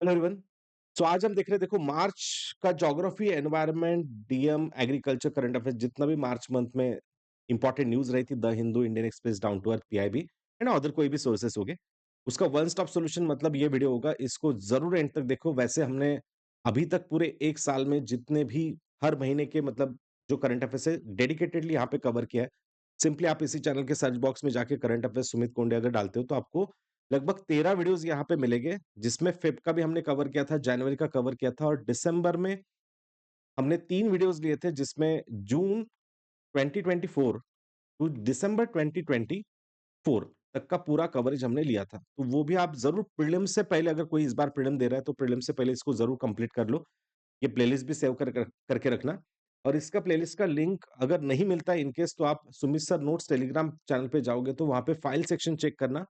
Hello everyone. सो आज हम देख रहे हैं, देखो मार्च का geography, environment, DM, agriculture, current affairs, जितना भी मार्च मंथ में इंपॉर्टेंट न्यूज रही थी, the Hindu, Indian Express, Down to Earth, PIB and other कोई भी सोर्सेस हो गए, उसका वन स्टॉप सॉल्यूशन मतलब ये वीडियो होगा। इसको जरूर एंड तक देखो। वैसे हमने अभी तक पूरे एक साल में जितने भी हर महीने के मतलब जो करंट अफेयर्स है डेडिकेटेडली यहाँ पे कवर किया है। सिंपली आप इसी चैनल के सर्च बॉक्स में जाके करंट अफेयर्स सुमित कोंडे अगर डालते हो तो आपको लगभग 13 वीडियोस यहाँ पे मिलेंगे, जिसमें फेब का भी हमने कवर किया था, जनवरी का कवर किया था और दिसंबर में हमने 3 वीडियोस लिए थे, जिसमें जून 2024 टू दिसंबर 2024 तक का पूरा कवरेज हमने लिया था। तो वो भी आप ज़रूर प्रीलिम्स से पहले, अगर कोई इस बार प्रीलिम दे रहा है तो प्रीलिम्स से पहले इसको ज़रूर कंप्लीट कर लो। ये प्लेलिस्ट भी सेव करके रखना। और इसका प्लेलिस्ट का लिंक अगर नहीं मिलता है इन केस, तो आप Sumit sir notes Telegram channel पे जाओगे तो वहाँ पे फाइल सेक्शन चेक करना।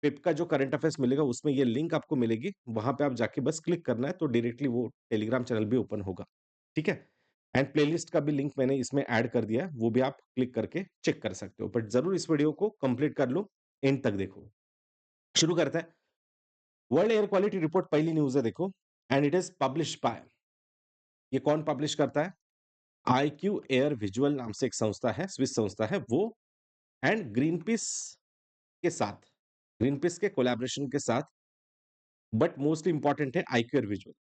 पिप का जो करंट अफेयर्स मिलेगा उसमें ये लिंक आपको मिलेगी, वहां पे आप जाके बस क्लिक करना है तो डायरेक्टली वो टेलीग्राम चैनल भी ओपन होगा। ठीक है। एंड प्लेलिस्ट का भी लिंक मैंने इसमें ऐड कर दिया है, वो भी आप क्लिक करके चेक कर सकते हो। बट जरूर इस वीडियो को कंप्लीट कर लो, एंड तक देखो। शुरू करते हैं। वर्ल्ड एयर क्वालिटी रिपोर्ट पहली न्यूज है, देखो। And it is publish by, ये कौन पब्लिश करता है? IQ एयर विजुअल नाम से एक संस्था है, स्विस संस्था है वो। एंड ग्रीन पीस के साथ, ग्रीन पीस के कोलैबोरेशन के साथ, बट मोस्ट इंपॉर्टेंट है IQ एयर विजुअल।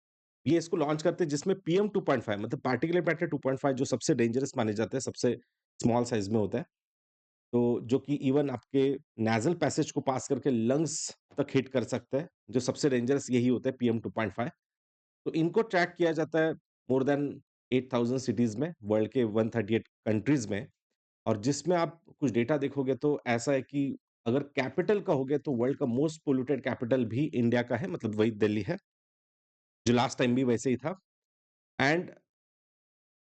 ये इसको लॉन्च करते हैं जिसमें PM 2.5 मतलब पार्टिकुलर मैटर 2.5 जो सबसे डेंजरस माने जाते हैं, सबसे स्मॉल साइज में होता है। तो जो कि इवन आपके नेज़ल पैसेज को पास करके लंग्स तक हिट कर सकता है। जो सबसे डेंजरस यही होता है, PM 2.5। तो इनको ट्रैक किया जाता है मोर देन 8000 सिटीज़ में, वर्ल्ड के 138 कंट्रीज़ में। और जिसमें आप कुछ डेटा देखोगे तो ऐसा है कि अगर कैपिटल का हो गया तो वर्ल्ड का मोस्ट पोल्यूटेड कैपिटल भी इंडिया का है, मतलब वही दिल्ली है, जो लास्ट टाइम भी वैसे ही था। एंड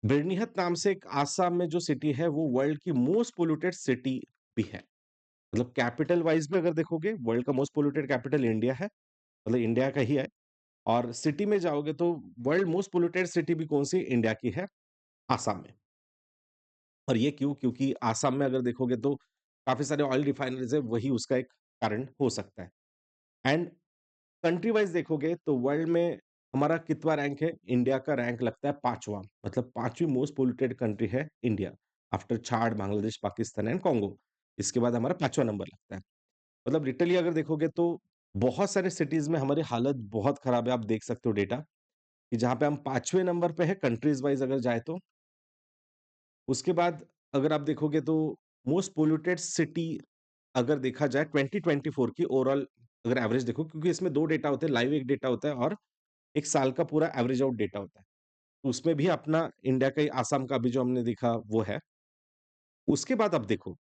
बेर्निहत नाम से एक आसाम में जो सिटी है वो वर्ल्ड की मोस्ट पोल्यूटेड सिटी भी है। मतलब कैपिटल वाइज में अगर देखोगे वर्ल्ड का मोस्ट पोल्यूटेड कैपिटल इंडिया है, मतलब इंडिया का ही है। और सिटी में जाओगे तो वर्ल्ड मोस्ट पोल्यूटेड सिटी भी कौन सी? इंडिया की है, आसाम में। और ये क्यों? क्योंकि आसाम में अगर देखोगे तो काफी सारे ऑयल रिफाइनरीज है, वही उसका एक कारण हो सकता है। एंड कंट्री वाइज देखोगे तो वर्ल्ड में हमारा कितवा रैंक है? इंडिया का रैंक लगता है 5वां, मतलब 5वीं मोस्ट पोल्यूटेड कंट्री है इंडिया, आफ्टर छाड़, बांग्लादेश, पाकिस्तान एंड कॉन्गो। इसके बाद हमारा 5वां नंबर लगता है। मतलब लिटरली अगर देखोगे तो बहुत सारे सिटीज में हमारी हालत बहुत खराब है। आप देख सकते हो डेटा कि जहाँ पे हम 5वें नंबर पे है कंट्रीज वाइज अगर जाए तो। उसके बाद अगर आप देखोगे तो मोस्ट पोल्यूटेड सिटी अगर देखा जाए 2024 की ओवरऑल अगर एवरेज देखो, क्योंकि इसमें 2 डेटा होते हैं, लाइव एक डेटा होता है और 1 साल का पूरा एवरेज आउट डेटा होता है। तो उसमें भी अपना इंडिया का ही आसाम का अभी जो हमने देखा वो है। उसके बाद आप देखो,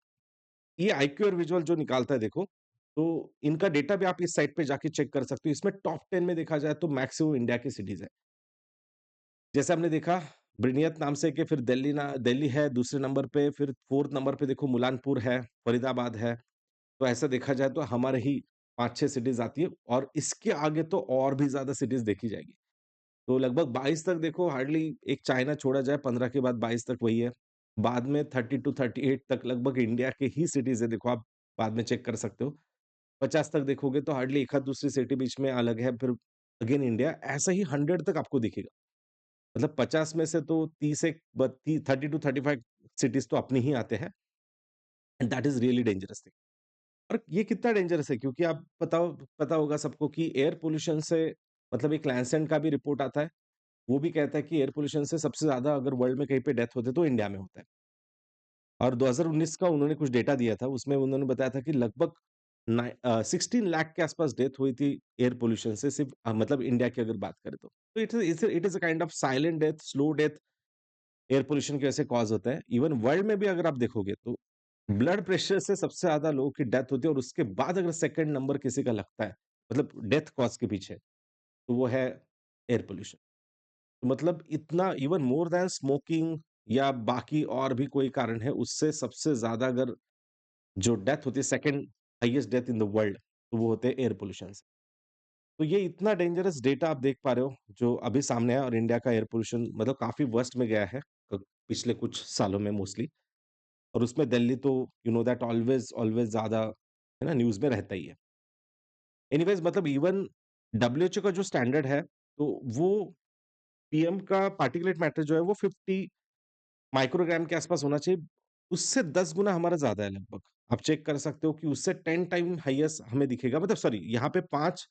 ये आईक्यू और विजुअल जो निकालता है देखो, तो इनका डेटा भी आप इस साइट पे जाके चेक कर सकते हो। इसमें टॉप 10 में देखा जाए तो मैक्सिमम इंडिया की सिटीज़ है। जैसे हमने देखा ब्रिनियत नाम से कि फिर दिल्ली है दूसरे नंबर पे, फिर 4th नंबर पे देखो मुलानपुर है, फरीदाबाद है। तो ऐसा देखा जाए तो हमारे ही 5-6 सिटीज़ आती है और इसके आगे तो और भी ज़्यादा सिटीज़ देखी जाएगी। तो लगभग 22 तक देखो, हार्डली एक चाइना छोड़ा जाए 15 के बाद 22 तक वही है। बाद में 30 टू 38 तक लगभग इंडिया के ही सिटीज़ है, देखो आप बाद में चेक कर सकते हो। 50 तक देखोगे तो हार्डली एक आध दूसरी सिटी बीच में अलग है, फिर अगेन इंडिया, ऐसा ही 100 तक आपको दिखेगा। मतलब 50 में से तो 30 एक ब ती 30 टू 35 सिटीज़ तो अपनी ही आते हैं। And that is really dangerous thing. और ये कितना डेंजरस है, क्योंकि आप पता होगा सबको कि एयर पॉल्यूशन से, मतलब एक लैंसेट का भी रिपोर्ट आता है, वो भी कहता है कि एयर पॉल्यूशन से सबसे ज़्यादा अगर वर्ल्ड में कहीं पे डेथ होते है तो इंडिया में होता है। और 2019 का उन्होंने कुछ डेटा दिया था, उसमें उन्होंने बताया था कि लगभग 16 लाख के आसपास डेथ हुई थी एयर पॉल्यूशन से, सिर्फ मतलब इंडिया की अगर बात करें तो। तो it is a kind of silent death, slow death air pollution की वजह से कॉज़ होता है। इवन वर्ल्ड में भी अगर आप देखोगे तो ब्लड प्रेशर से सबसे ज़्यादा लोगों की डेथ होती है और उसके बाद अगर सेकंड नंबर किसी का लगता है, मतलब डेथ कॉज़ के पीछे, तो वो है एयर पॉल्यूशन। तो मतलब इतना, इवन मोर दैन स्मोकिंग या बाकी और भी कोई कारण है, उससे सबसे ज़्यादा अगर जो डेथ होती है, second highest death in the world, तो वो होते हैं एयर पॉल्यूशन से। तो ये इतना डेंजरस डेटा आप देख पा रहे हो जो अभी सामने है, और इंडिया का एयर पॉल्यूशन मतलब काफ़ी वर्स्ट में गया है पिछले कुछ सालों में मोस्टली। और उसमें दिल्ली तो you know that always always ज़्यादा है ना, न्यूज़ में रहता ही है। एनीवेज़ मतलब इवन डब्ल्यूएचओ का जो स्टैंडर्ड है, तो वो पीएम का पार्टिकुलेट मैटर जो है वो 50 माइक्रोग्राम के आसपास होना चाहिए। उससे 10 गुना हमारा ज़्यादा है लगभग। आप चेक कर सकते हो कि उससे 10 टाइम हाईएस्ट हमें दिखेगा, मतलब सॉरी, यहाँ पे 5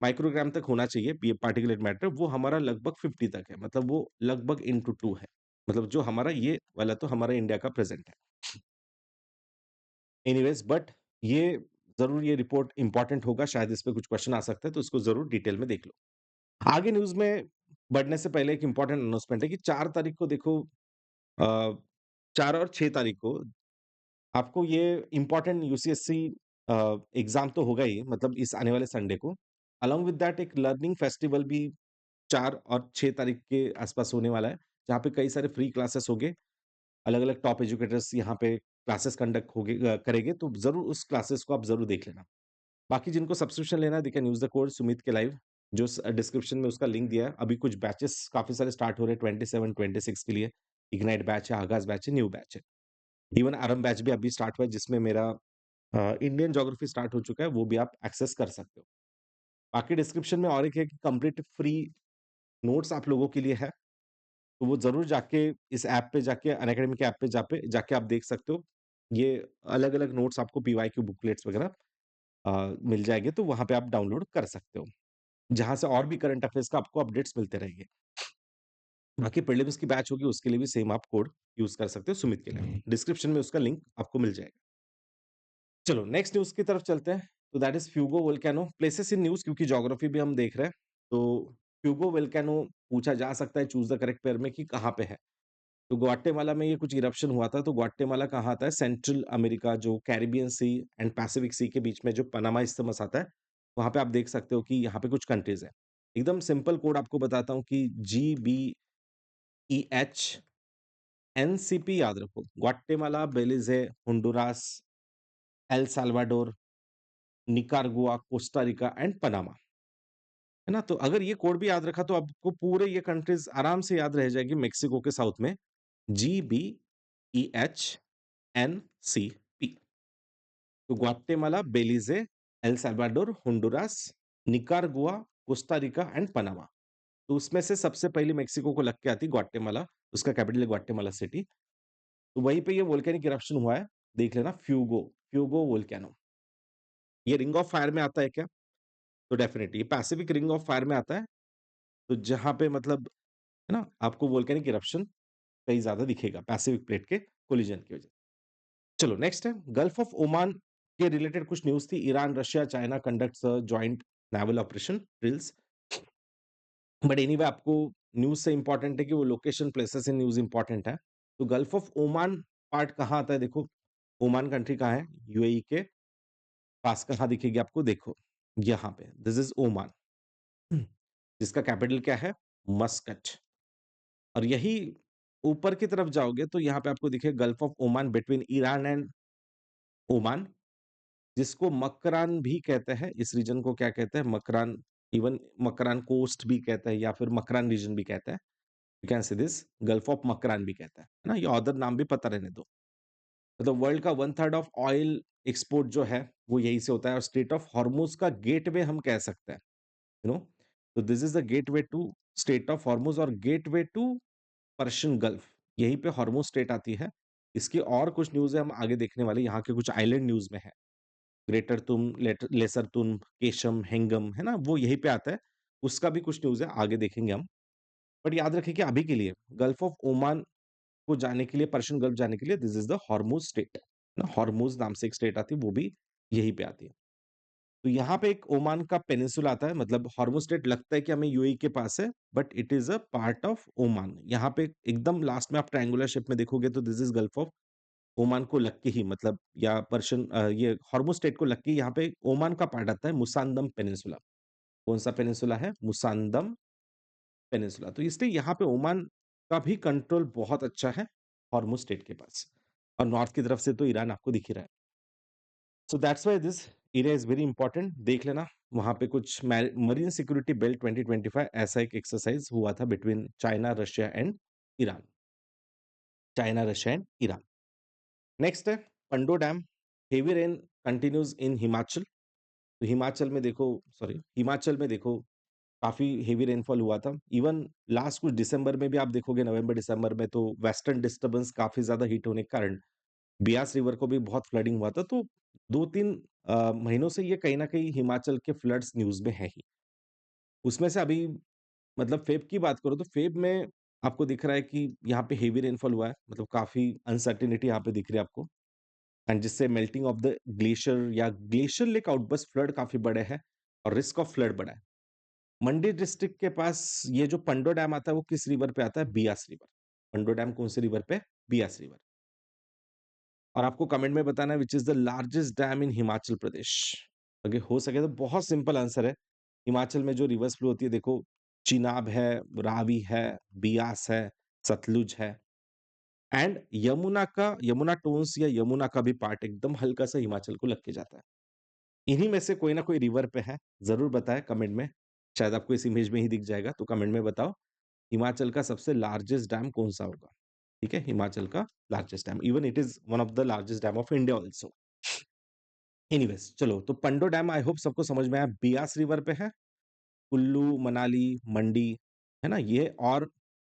माइक्रोग्राम तक होना चाहिए ये पार्टिकुलेट मैटर, वो हमारा लगभग 50 तक है। मतलब वो लगभग इंटू 2 है। मतलब जो हमारा ये वाला तो हमारा इंडिया का प्रेज़ेंट है। एनीवेज़ बट ये ज़रूर ये रिपोर्ट इम्पोर्टेंट होगा, शायद इस पे कुछ क्वेश्चन आ सकता है, तो इसको ज़रूर डिटेल में देख लो। आगे न्यूज़ में बढ़ने से पहले एक इम्पोर्टेंट अनाउंसमेंट है कि 4 तारीख को देखो, अ, 4 और 6 तारीख को आपको ये इम्पोर्टेंट यूसीएससी एग्ज़ाम तो होगा ही, मतलब इस आने वाले संडे को। अलोंग विथ दैट एक लर्निंग फेस्टिवल भी 4 और 6 तारीख के आसपास होने वाला है, जहाँ पे कई सारे फ्री क्लासेस होंगे। अलग-अलग टॉप एजुकेटर्स यहाँ पे क्लासेस कंडक्ट करेंगे, तो ज़रूर उस क्लासेस को आप ज़रूर देख लेना। बाकी जिनको सब्सक्रिप्शन लेना है, they can use the code Sumit के लाइव, जो डिस्क्रिप्शन में उसका लिंक दिया है। अभी कुछ बैचेस काफ़ी सारे स्टार्ट हो रहे हैं 27-26 के लिए। इग्नाइट बैच है, आगाज़ बैच है, न्यू बैच है। इवन आरंभ बैच भी अभी स्टार्ट हुआ है, जिसमें मेरा इंडियन ज्योग्राफी स्टार्ट हो चुका है, वो भी आप एक्सेस कर सकते हो। बाकी डिस्क्रिप्शन में और एक है कि कंप्लीट फ्री नोट्स आप लोगों के लिए है, तो वो ज़रूर जाके इस ऐप पे जाके, अनअकैडमी के ऐप पे जाके आप देख सकते हो। ये अलग-अलग नोट्स आपको पीवाईक्यू बुकलेट्स वगैरह मिल जाएँगे, तो वहाँ पे आप डाउनलोड कर सकते हो। जहाँ से और भी करंट अफेयर्स का आपको अपडेट्स मिलते रहेंगे। बाकी प्रीलिम्स की बैच होगी, उसके लिए भी सेम आप कोड यूज़ कर सकते हो सुमित के लिए। डिस्क्रिप्शन में उसका लिंक आपको मिल जाएगा। चलो नेक्स्ट न्यूज़ की तरफ चलते हैं। तो that is Fuego volcano. Places in news, क्योंकि ज्योग्राफी भी हम देख रहे हैं। तो फ्यूगो वोल्केनो पूछा जा सकता है चूज़ द करेक्ट पेयर में कि कहाँ पे है। तो ग्वाटेमाला में ये कुछ इरप्शन हुआ था, तो ग्वाटेमाला कहाँ आता है? सेंट्रल अमेरिका, जो Caribbean sea and Pacific sea के बीच में जो पनामा इस्थमस आता है, वहाँ पे आप देख सकते हो कि यहाँ पे कुछ कंट्रीज़ हैं। एकदम सिंपल कोड आपको बताता हूँ कि GBEH एनसीपी याद रखो। Guatemala, Belize, Honduras, El Salvador, Nicaragua, Costa Rica and Panama. है ना? तो अगर ये कोड भी याद रखा, तो आपको पूरे ये कंट्रीज़ आराम से याद रह जाएगी मेक्सिको के साउथ में। GBEHNCP। तो Guatemala, Belize, El Salvador, Honduras, Nicaragua, Costa Rica and Panama. तो उसमें से सबसे पहले मेक्सिको को लग के आती है ग्वाटेमाला, उसका कैपिटल है ग्वाटेमाला सिटी। तो वहीं पे ये वोल्केनिक इरप्शन हुआ है, देख लेना, फ्यूगो वोल्केनो। ये रिंग ऑफ फायर में आता है क्या? तो डेफिनिटली ये पैसिफिक रिंग ऑफ फायर में आता है, तो जहाँ पे मतलब, है ना, आपको वोल्केनिक इरप्शन कहीं ज़्यादा दिखेगा पैसिफिक प्लेट के कोलिजन की वजह से। चलो नेक्स्ट है, गल्फ ऑफ ओमान के रिलेटेड कुछ न्यूज़ थी। Iran, Russia, China conducts a joint naval operation drills. But anyway आपको न्यूज़ से इंपॉर्टेंट है कि वो location, places in news important है। तो गल्फ ऑफ ओमान पार्ट कहाँ आता है देखो, ओमान कंट्री कहाँ है? यूएई के पास कहाँ दिखेगी आपको? देखो, यहाँ पे, दिस इज़ ओमान। जिसका कैपिटल क्या है? मस्कट। और यही ऊपर की तरफ जाओगे तो यहाँ पे आपको दिखेगा gulf of Oman between Iran and Oman, जिसको मकरान भी कहते हैं। इस रीजन को क्या कहते हैं? मकरान। इवन मकरान कोस्ट भी कहते हैं, या फिर मकरान रीजन भी कहते हैं। You can say this gulf of Makran भी कहता है ना? ये अदर नाम भी पता रहने दो। मतलब वर्ल्ड का 1/3 ऑफ ऑयल एक्सपोर्ट जो है वो यहीं से होता है, और स्ट्रेट ऑफ हॉर्मुज का गेटवे हम कह सकते हैं, यू नो। तो this is the gateway to state of Hormuz और गेटवे टू पर्शियन गल्फ। यहीं पे हॉर्मुज स्टेट आती है। इसकी और कुछ न्यूज़ है, हम आगे देखने वाले। यहाँ के कुछ आइलैंड न्यूज़ में है। ग्रेटर तुम, लेसर तुम, केशम, हेंगम, है ना? वो यहीं पे आता है। उसका भी कुछ न्यूज़ है, आगे देखेंगे हम। बट याद रखें कि अभी के लिए गल्फ ऑफ ओमान को जाने के लिए, पर्शियन गल्फ जाने के लिए, this is the Hormuz state. ना, हॉर्मुज नाम से एक स्टेट आती है, वो भी यहीं पे आती है। तो यहाँ पे एक ओमान का पेनिनसुला आता है, मतलब हॉर्मुज स्टेट लगता है कि हमें यूएई के पास है, but it is a part of Oman. यहाँ पे एकदम लास्ट में आप ट्रायंगुलर शेप में देखोगे तो this is gulf of Oman को लग के ही, मतलब, या ये हॉर्मुज स्टेट को लग के यहाँ पे ओमान का पार्ट आता है, मुसांदम पेनिनसुला। कौन-सा पेनिनसुला है? मुसांदम पेनिनसुला। तो इसलिए यहाँ पे ओमान का भी कंट्रोल बहुत अच्छा है हॉर्मुज स्टेट के पास। और नॉर्थ की तरफ से तो ईरान आपको दिख ही रहा है। So that's why this area is very important, देख लेना। वहाँ पे कुछ मरीन सिक्योरिटी बेल्ट 2025 ऐसा एक एक्सरसाइज हुआ था between China, Russia and Iran. China, Russia and Iran. Next है Pandoh dam. Heavy rain continues in Himachal. तो हिमाचल में देखो सॉरी हिमाचल में देखो काफ़ी हेवी रेनफॉल हुआ था। इवन लास्ट कुछ दिसंबर में भी आप देखोगे नवंबर-दिसंबर में तो वेस्टर्न डिस्टर्बेंस काफ़ी ज़्यादा हीट होने के कारण ब्यास रिवर को भी बहुत फ्लडिंग हुआ था। तो 2-3 महीनों से ये कहीं न कहीं हिमाचल के फ्लड्स न्यूज़ में है ही। उसमें से अभी मतलब फ़ेब की बात करूँ तो फ़ेब में आपको दिख रहा है कि यहाँ पे हेवी रेनफॉल हुआ है। मतलब काफ़ी अनसर्टेनिटी यहाँ पे दिख रही है आपको एंड जिससे मेल्टिंग ऑफ द ग्लेशियर या ग्लेशियर लेक आउटबर्स्ट फ्लड काफ़ी बड़े हैं और रिस्क ऑफ फ्लड बढ़ा है। मंडी डिस्ट्रिक्ट के पास ये जो पंडो डैम आता है वो किस रिवर पे आता है? बियास रिवर। पंडो डैम कौन से रिवर पे? बियास रिवर। और आपको कमेंट में बताना है which is the largest dam in Himachal Pradesh. अगर हो सके तो बहुत सिंपल आंसर है। हिमाचल में जो रिवर्स फ्लो होती है देखो चिनाब है, रावी है, बियास है, सतलुज है एंड यमुना टोन्स या यमुना का भी पार्ट एकदम हल्का-सा हिमाचल को लग के जाता है। इन्हीं में से कोई ना कोई रिवर पे है, ज़रूर बताएँ कमेंट में। शायद आपको इस इमेज में ही दिख जाएगा, तो कमेंट में बताओ, हिमाचल का सबसे लार्जेस्ट डैम कौन-सा होगा? ठीक है? हिमाचल का largest dam, even it is one of the largest dam of India also. Anyways चलो, तो पंडो डैम आई होप सबको समझ में आया, बियास रिवर पे है, कुल्लू, मनाली, मंडी, है ना? ये और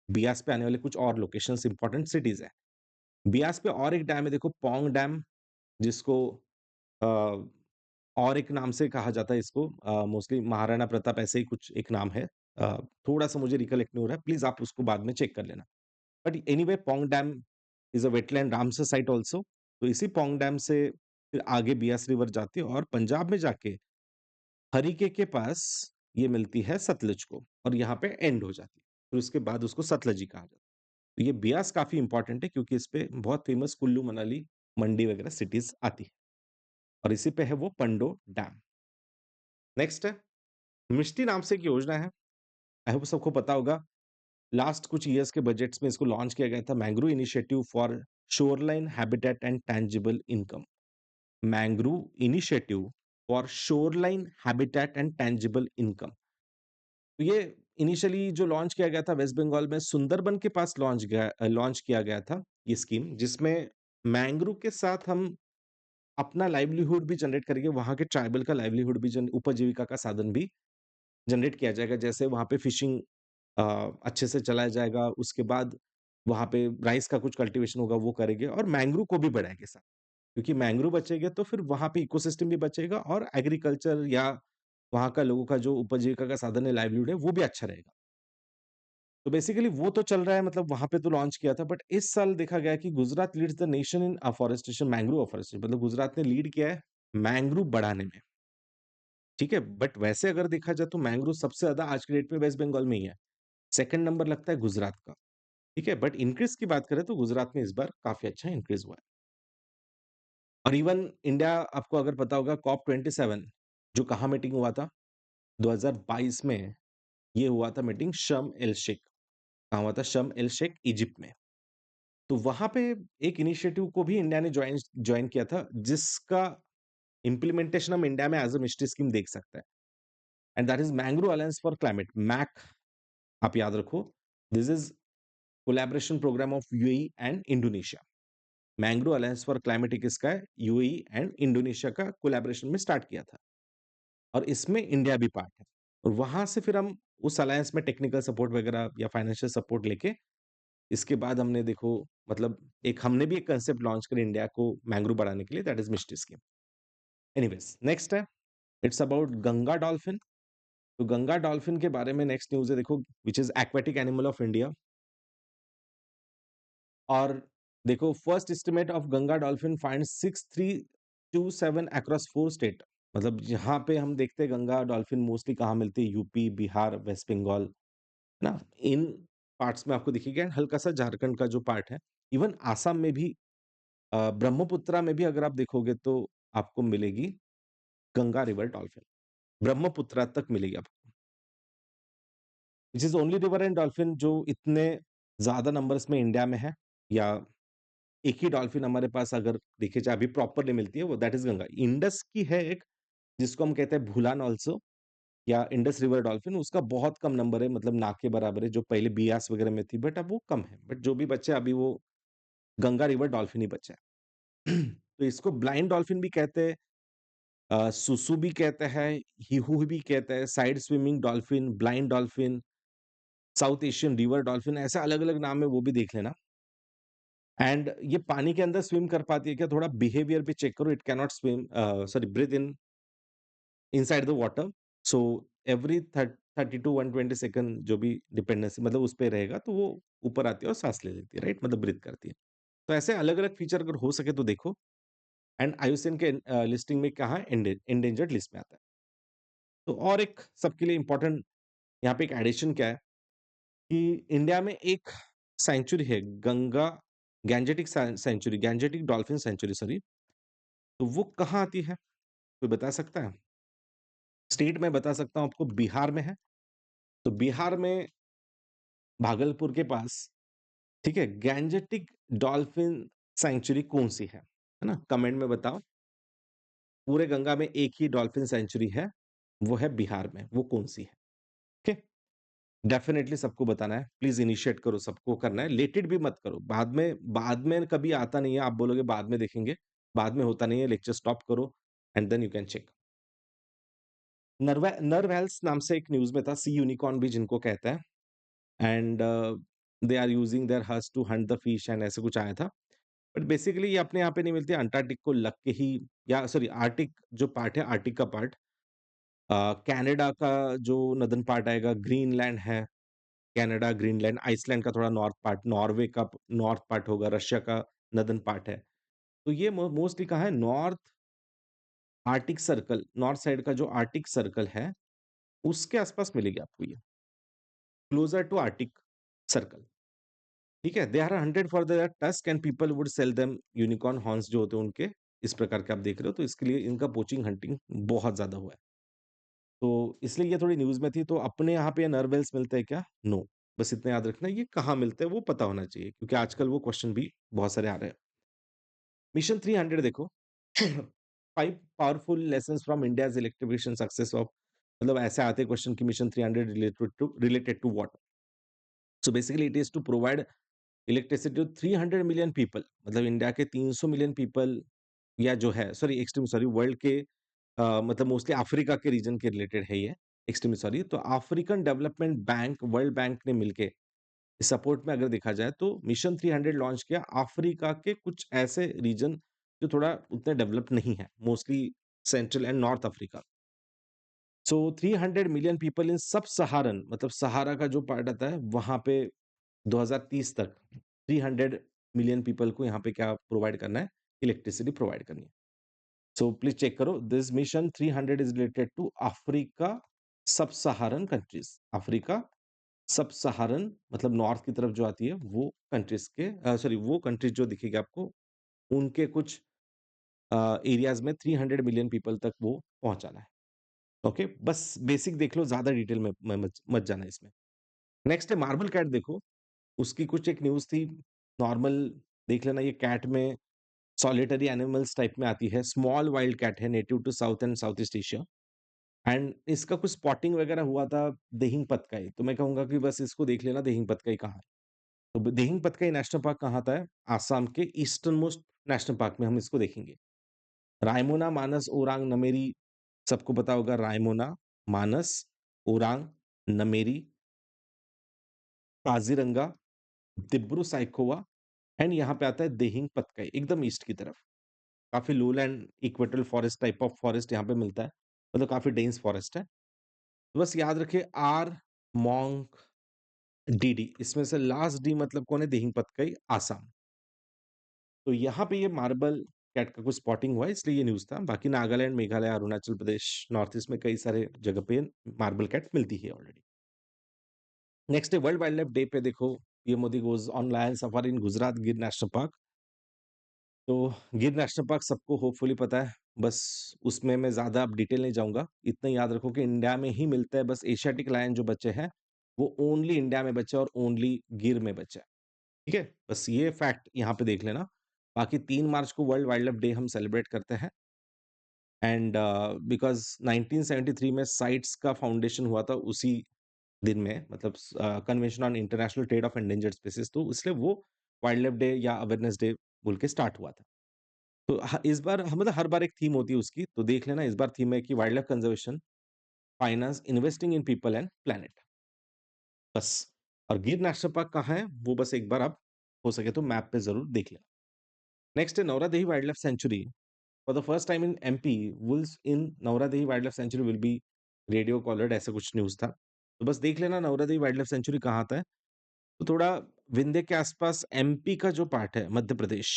बियास पे आने वाले कुछ और लोकेशंस इम्पोर्टेंट सिटीज़ हैं। बियास पे और एक डैम है देखो, पौंग डैम, जिसको अ और एक नाम से कहा जाता है इसको मोस्टली महाराणा प्रताप ऐसे ही कुछ एक नाम है। थोड़ा-सा मुझे रिकलेक्ट नहीं हो रहा है, प्लीज़ आप उसको बाद में चेक कर लेना। But anyway Pong dam is a wetland Ramsar site also. तो इसी पोंग डैम से फिर आगे बियास रिवर जाती है और पंजाब में जाके हरीके के पास ये मिलती है सतलुज को और यहाँ पे एंड हो जाती है। फिर उसके बाद उसको सतलज ही कहा जाता है। तो ये बियास काफ़ी इम्पोर्टेंट है क्योंकि इस पे बहुत फेमस कुल्लू, मनाली, मंडी वगैरह सिटीज़ आती है और इसी पे है वो पंडो डैम। नेक्स्ट है मिष्टी नाम से एक योजना है। आई होप सबको पता होगा। लास्ट कुछ ईयर्स के बजट्स में इसको लॉन्च किया गया था mangrove initiative for shoreline habitat and tangible income. Mangrove initiative for shoreline habitat and tangible income. तो ये इनिशियली जो लॉन्च किया गया था वेस्ट बंगाल में सुंदरबन के पास लॉन्च किया गया था ये स्कीम जिसमें मैंग्रोव के साथ हम अपना लाइवलीहुड भी जनरेट करेंगे, वहाँ के ट्राइबल का लाइवलीहुड भी उपजीविका का साधन भी जनरेट किया जाएगा। जैसे वहाँ पे फिशिंग अच्छे से चलाया जाएगा, उसके बाद वहाँ पे राइस का कुछ कल्टीवेशन होगा वो करेंगे और मैंग्रोव को भी बढ़ाएँगे साथ। क्योंकि मैंग्रोव बचेंगे तो फिर वहाँ पे इकोसिस्टम भी बचेगा और एग्रीकल्चर या वहाँ का लोगों का जो उपजीविका का साधन है, लाइवलीहुड है, वो भी अच्छा रहेगा। तो बेसिकली वो तो चल रहा है मतलब वहाँ पे तो लॉन्च किया था बट इस साल देखा गया कि Gujarat leads the nation in afforestation mangrove afforestation मतलब गुजरात ने लीड किया है मैंग्रोव बढ़ाने में। ठीक है? बट वैसे अगर देखा जाए तो मैंग्रोव सबसे ज़्यादा आज के डेट में वेस्ट बंगाल में ही है। सेकंड नंबर लगता है गुजरात का, ठीक है? बट इंक्रीज़ की बात करें तो गुजरात में इस बार काफ़ी अच्छा इंक्रीज़ हुआ है। और इवन इंडिया आपको अगर पता होगा कॉप 27 जो कहाँ मीटिंग हुआ था? 2022 में ये हुआ था मीटिंग शर्म एल शेख। कहाँ हुआ था? शर्म एल शेख इजिप्ट में। तो वहाँ पे एक इनिशिएटिव को भी इंडिया ने जॉइन जॉइन किया था जिसका इम्प्लीमेंटेशन हम इंडिया में एज़ अ मिस्ट्री स्कीम देख सकते हैं। And that is mangrove alliance for climate MAC आप याद रखो। This is collaboration programme of UAE and Indonesia. Mangrove alliance for climatic इसका है यूएई एंड इंडोनेशिया का कोलैबोरेशन में स्टार्ट किया था और इसमें इंडिया भी पार्ट है और वहां से फिर हम उस अलायंस में टेक्निकल सपोर्ट वगैरह या फाइनेंशियल सपोर्ट लेके इसके बाद हमने देखो मतलब एक हमने भी एक कंसेप्ट लॉन्च कर इंडिया को मैंग्रोव बढ़ाने के लिए that is MISHTI scheme. Anyways next है इट्स अबाउट गंगा डॉल्फिन। तो गंगा डॉल्फिन के बारे में नेक्स्ट न्यूज है देखो which is aquatic animal of India. और देखो first estimate of Ganga dolphin find 6327 across 4 state. मतलब जहाँ पे हम देखते हैं गंगा डॉल्फिन मोस्टली कहाँ मिलती है यूपी, बिहार, वेस्ट बंगाल, है ना? इन पार्ट्स में आपको दिखेगा एंड हल्का सा झारखंड का जो पार्ट है, इवन आसाम में भी ब्रह्मपुत्रा में भी अगर आप देखोगे तो आपको मिलेगी गंगा रिवर डॉल्फिन। ब्रह्मपुत्रा तक मिलेगी आपको। Which is only river and dolphin जो इतने ज़्यादा नंबर्स में इंडिया में है या एक ही डॉल्फिन हमारे पास अगर देखी जाए अभी प्रॉपरली मिलती है वो दैट इज़ गंगा। इंडस की है एक जिसको हम कहते हैं भूलान ऑल्सो या इंडस रिवर डॉल्फिन उसका बहुत कम नंबर है मतलब ना के बराबर है जो पहले बियास वगैरह में थी बट अब वो कम है। बट जो भी बचे अभी वो गंगा रिवर डॉल्फिन ही बचा है। तो इसको ब्लाइंड डॉल्फिन भी कहते हैं सुसु भी कहता है, हिहू भी कहता है, side swimming dolphin, blind dolphin, south Asian river dolphin, ऐसे अलग-अलग नाम है, वो भी देख लेना। एंड ये पानी के अंदर स्विम कर पाती है क्या? थोड़ा बिहेवियर भी चेक करो। It can not swim sorry breathe in inside the water. So every 30 to 120 second जो भी डिपेंडेंसी मतलब उस पे रहेगा, तो वो ऊपर आती है और सांस ले लेती है, राइट? मतलब ब्रीथ करती है। तो ऐसे अलग-अलग फीचर अगर हो सके तो देखो। एंड आईयूसीएन के लिस्टिंग में कहाँ एंडेंजर्ड लिस्ट में आता है। तो और एक सबके लिए इम्पोर्टेंट यहाँ पे एक एडिशन क्या है कि इंडिया में एक सेंचुरी है, गैंजेटिक डॉल्फिन सेंचुरी, सॉरी। तो वो कहाँ आती है? कोई बता सकता है? स्टेट मैं बता सकता हूँ आपको, बिहार में है। तो बिहार में भागलपुर के पास, ठीक है, गैंजेटिक डॉल्फिन सेंचुरी कौन-सी है ना? कमेंट में बताओ। पूरे गंगा में एक ही डॉल्फिन सेंचुरी है, वो है बिहार में, वो कौन-सी है? ओके? डेफिनिटली सबको बताना है, प्लीज़ इनिशिएट करो, सबको करना है, लेट इट भी मत करो। बाद में कभी आता नहीं है, आप बोलोगे बाद में देखेंगे, बाद में होता नहीं है, लेक्चर स्टॉप करो and then you can check. Narwhals नाम से एक न्यूज़ में था, सी यूनिकॉर्न भी जिनको कहते हैं, and they are using their husk to hunt the fish and ऐसे कुछ आया था। बट बेसिकली ये अपने यहाँ पे नहीं मिलती, अंटार्कटिक को लग के ही, या सॉरी आर्टिक जो पार्ट है, आर्टिक का पार्ट, कनाडा का जो नदर्न पार्ट आएगा, ग्रीनलैंड है, कनाडा, ग्रीनलैंड, आइसलैंड का थोड़ा नॉर्थ पार्ट, नॉर्वे का नॉर्थ पार्ट होगा, रशिया का नदर्न पार्ट है। तो ये मोस्टली कहाँ है? North Arctic circle, north side का जो आर्टिक सर्कल है, उसके आसपास मिलेगी आपको ये, क्लोज़र टू आर्टिक सर्कल, ठीक है? They are hunted for their tusk and people would sell them unicorn horns जो होते हैं उनके, इस प्रकार के आप देख रहे हो, तो इसके लिए इनका पोचिंग, हंटिंग बहुत ज़्यादा हुआ है। तो इसलिए ये थोड़ी न्यूज़ में थी, तो अपने यहाँ पे नरवेल्स मिलते हैं क्या? नो। बस इतना याद रखना, ये कहाँ मिलते हैं वो पता होना चाहिए, क्योंकि आजकल वो क्वेश्चन भी बहुत सारे आ रहे हैं। मिशन 300 देखो, 5 powerful lessons from India's electrification success of, मतलब ऐसे आते हैं क्वेश्चन कि mission 300 related to what? So basically it is to provide electricity to 300 million people, मतलब इंडिया के 300 मिलियन पीपल, या जो है सॉरी एक्सट्रीमली सॉरी वर्ल्ड के मतलब मोस्टली अफ्रीका के रीजन के रिलेटेड है ये, एक्सट्रीमली सॉरी। तो African development bank, world bank ने मिलके इस सपोर्ट में अगर देखा जाए तो मिशन 300 लॉन्च किया अफ्रीका के कुछ ऐसे रीजन जो थोड़ा उतने डेवलप नहीं है, mostly central and north Africa. So 300 million people in सब सहारन, मतलब सहारा का जो पार्ट आता है वहां पे 2030 तक 300 मिलियन पीपल को यहाँ पे क्या प्रोवाइड करना है? इलेक्ट्रिसिटी प्रोवाइड करनी है। सो प्लीज चेक करो, this mission 300 is related to Africa sub Saharan countries. Africa sub सहारन मतलब नॉर्थ की तरफ जो आती है वो कंट्रीज के, सॉरी वो कंट्रीज जो दिखेगी आपको, उनके कुछ एरियाज में 300 मिलियन पीपल तक वो पहुंचाना है। ओके, बस बेसिक देख लो, ज्यादा डिटेल में मत जाना इसमें। नेक्स्ट है मार्बल कैट, देखो उसकी कुछ एक न्यूज़ थी, नॉर्मल देख लेना। ये कैट में सॉलिटरी एनिमल्स टाइप में आती है, स्मॉल वाइल्ड कैट है, native to south and south east Asia, and इसका कुछ स्पॉटिंग वगैरह हुआ था दिहिंग पतकाई। तो मैं कहूंगा कि बस इसको देख लेना, दिहिंग पतकाई कहाँ है। तो दिहिंग पतकाई नेशनल पार्क कहाँ आता है? आसाम के ईस्टर्न मोस्ट नेशनल पार्क में हम इसको देखेंगे। रायमोना, मानस, ओरांग, नमेरी, सबको पता होगा, रायमोना, मानस, ओरांग, नमेरी, काजीरंगा, दिब्रू साइखोवा, एंड यहाँ पे आता है दिहिंग पतकाई, एकदम ईस्ट की तरफ। काफी lowland equatorial forest type of forest यहाँ पे मिलता है, मतलब काफी डेंस फॉरेस्ट है। तो बस याद रखिए, आर, मोंग, डी, इसमें से लास्ट डी मतलब कौन है? दिहिंग पतकाई, आसाम। तो यहाँ पे ये मार्बल कैट का कुछ स्पॉटिंग हुआ है, इसलिए ये न्यूज था। बाकी नागालैंड, मेघालय, अरुणाचल प्रदेश, नॉर्थ ईस्ट में कई सारे जगह पे मार्बल कैट मिलती है ऑलरेडी। नेक्स्ट है वर्ल्ड वाइल्ड लाइफ डे पे देखो, PM Modi goes on lion safari in Gujarat Gir national park. तो गिर नेशनल पार्क सबको होपफुली पता है, बस उसमें मैं ज़्यादा अब डिटेल नहीं जाऊँगा। इतना याद रखो कि इंडिया में ही मिलता है, बस एशियाटिक लायन जो बच्चे हैं, वो ओनली इंडिया में बचे और ओनली गिर में बचे हैं, ठीक है? बस ये फैक्ट यहाँ पे देख लेना। बाकी 3 मार्च को वर्ल्ड वाइल्ड लाइफ डे हम सेलिब्रेट करते हैं, एंड बिकॉज़ 1973 में साइट्स का फाउंडेशन हुआ था उसी दिन में, मतलब convention on international trade off endangered species, तो इसलिए वो वाइल्ड लाइफ डे या अवेयरनेस डे बोल के स्टार्ट हुआ था। तो इस बार मतलब हर बार एक थीम होती है उसकी, तो देख लेना इस बार थीम है कि wild life conservation, finance, investing in people and planet, बस। और गिर नेशनल पार्क कहाँ है, वो बस एक बार आप हो सके तो मैप पे ज़रूर देख लेना। नेक्स्ट है Nauradehi wild life sanctuary. For the first time in MP, Wolves in Nauradehi wild life sanctuary will be radio collared, ऐसा कुछ न्यूज़ था। तो बस देख लेना नौरादेही वाइल्ड लाइफ सेंचुरी कहाँ आता है। तो थोड़ा विंध्य के आसपास एमपी का जो पार्ट है, मध्य प्रदेश,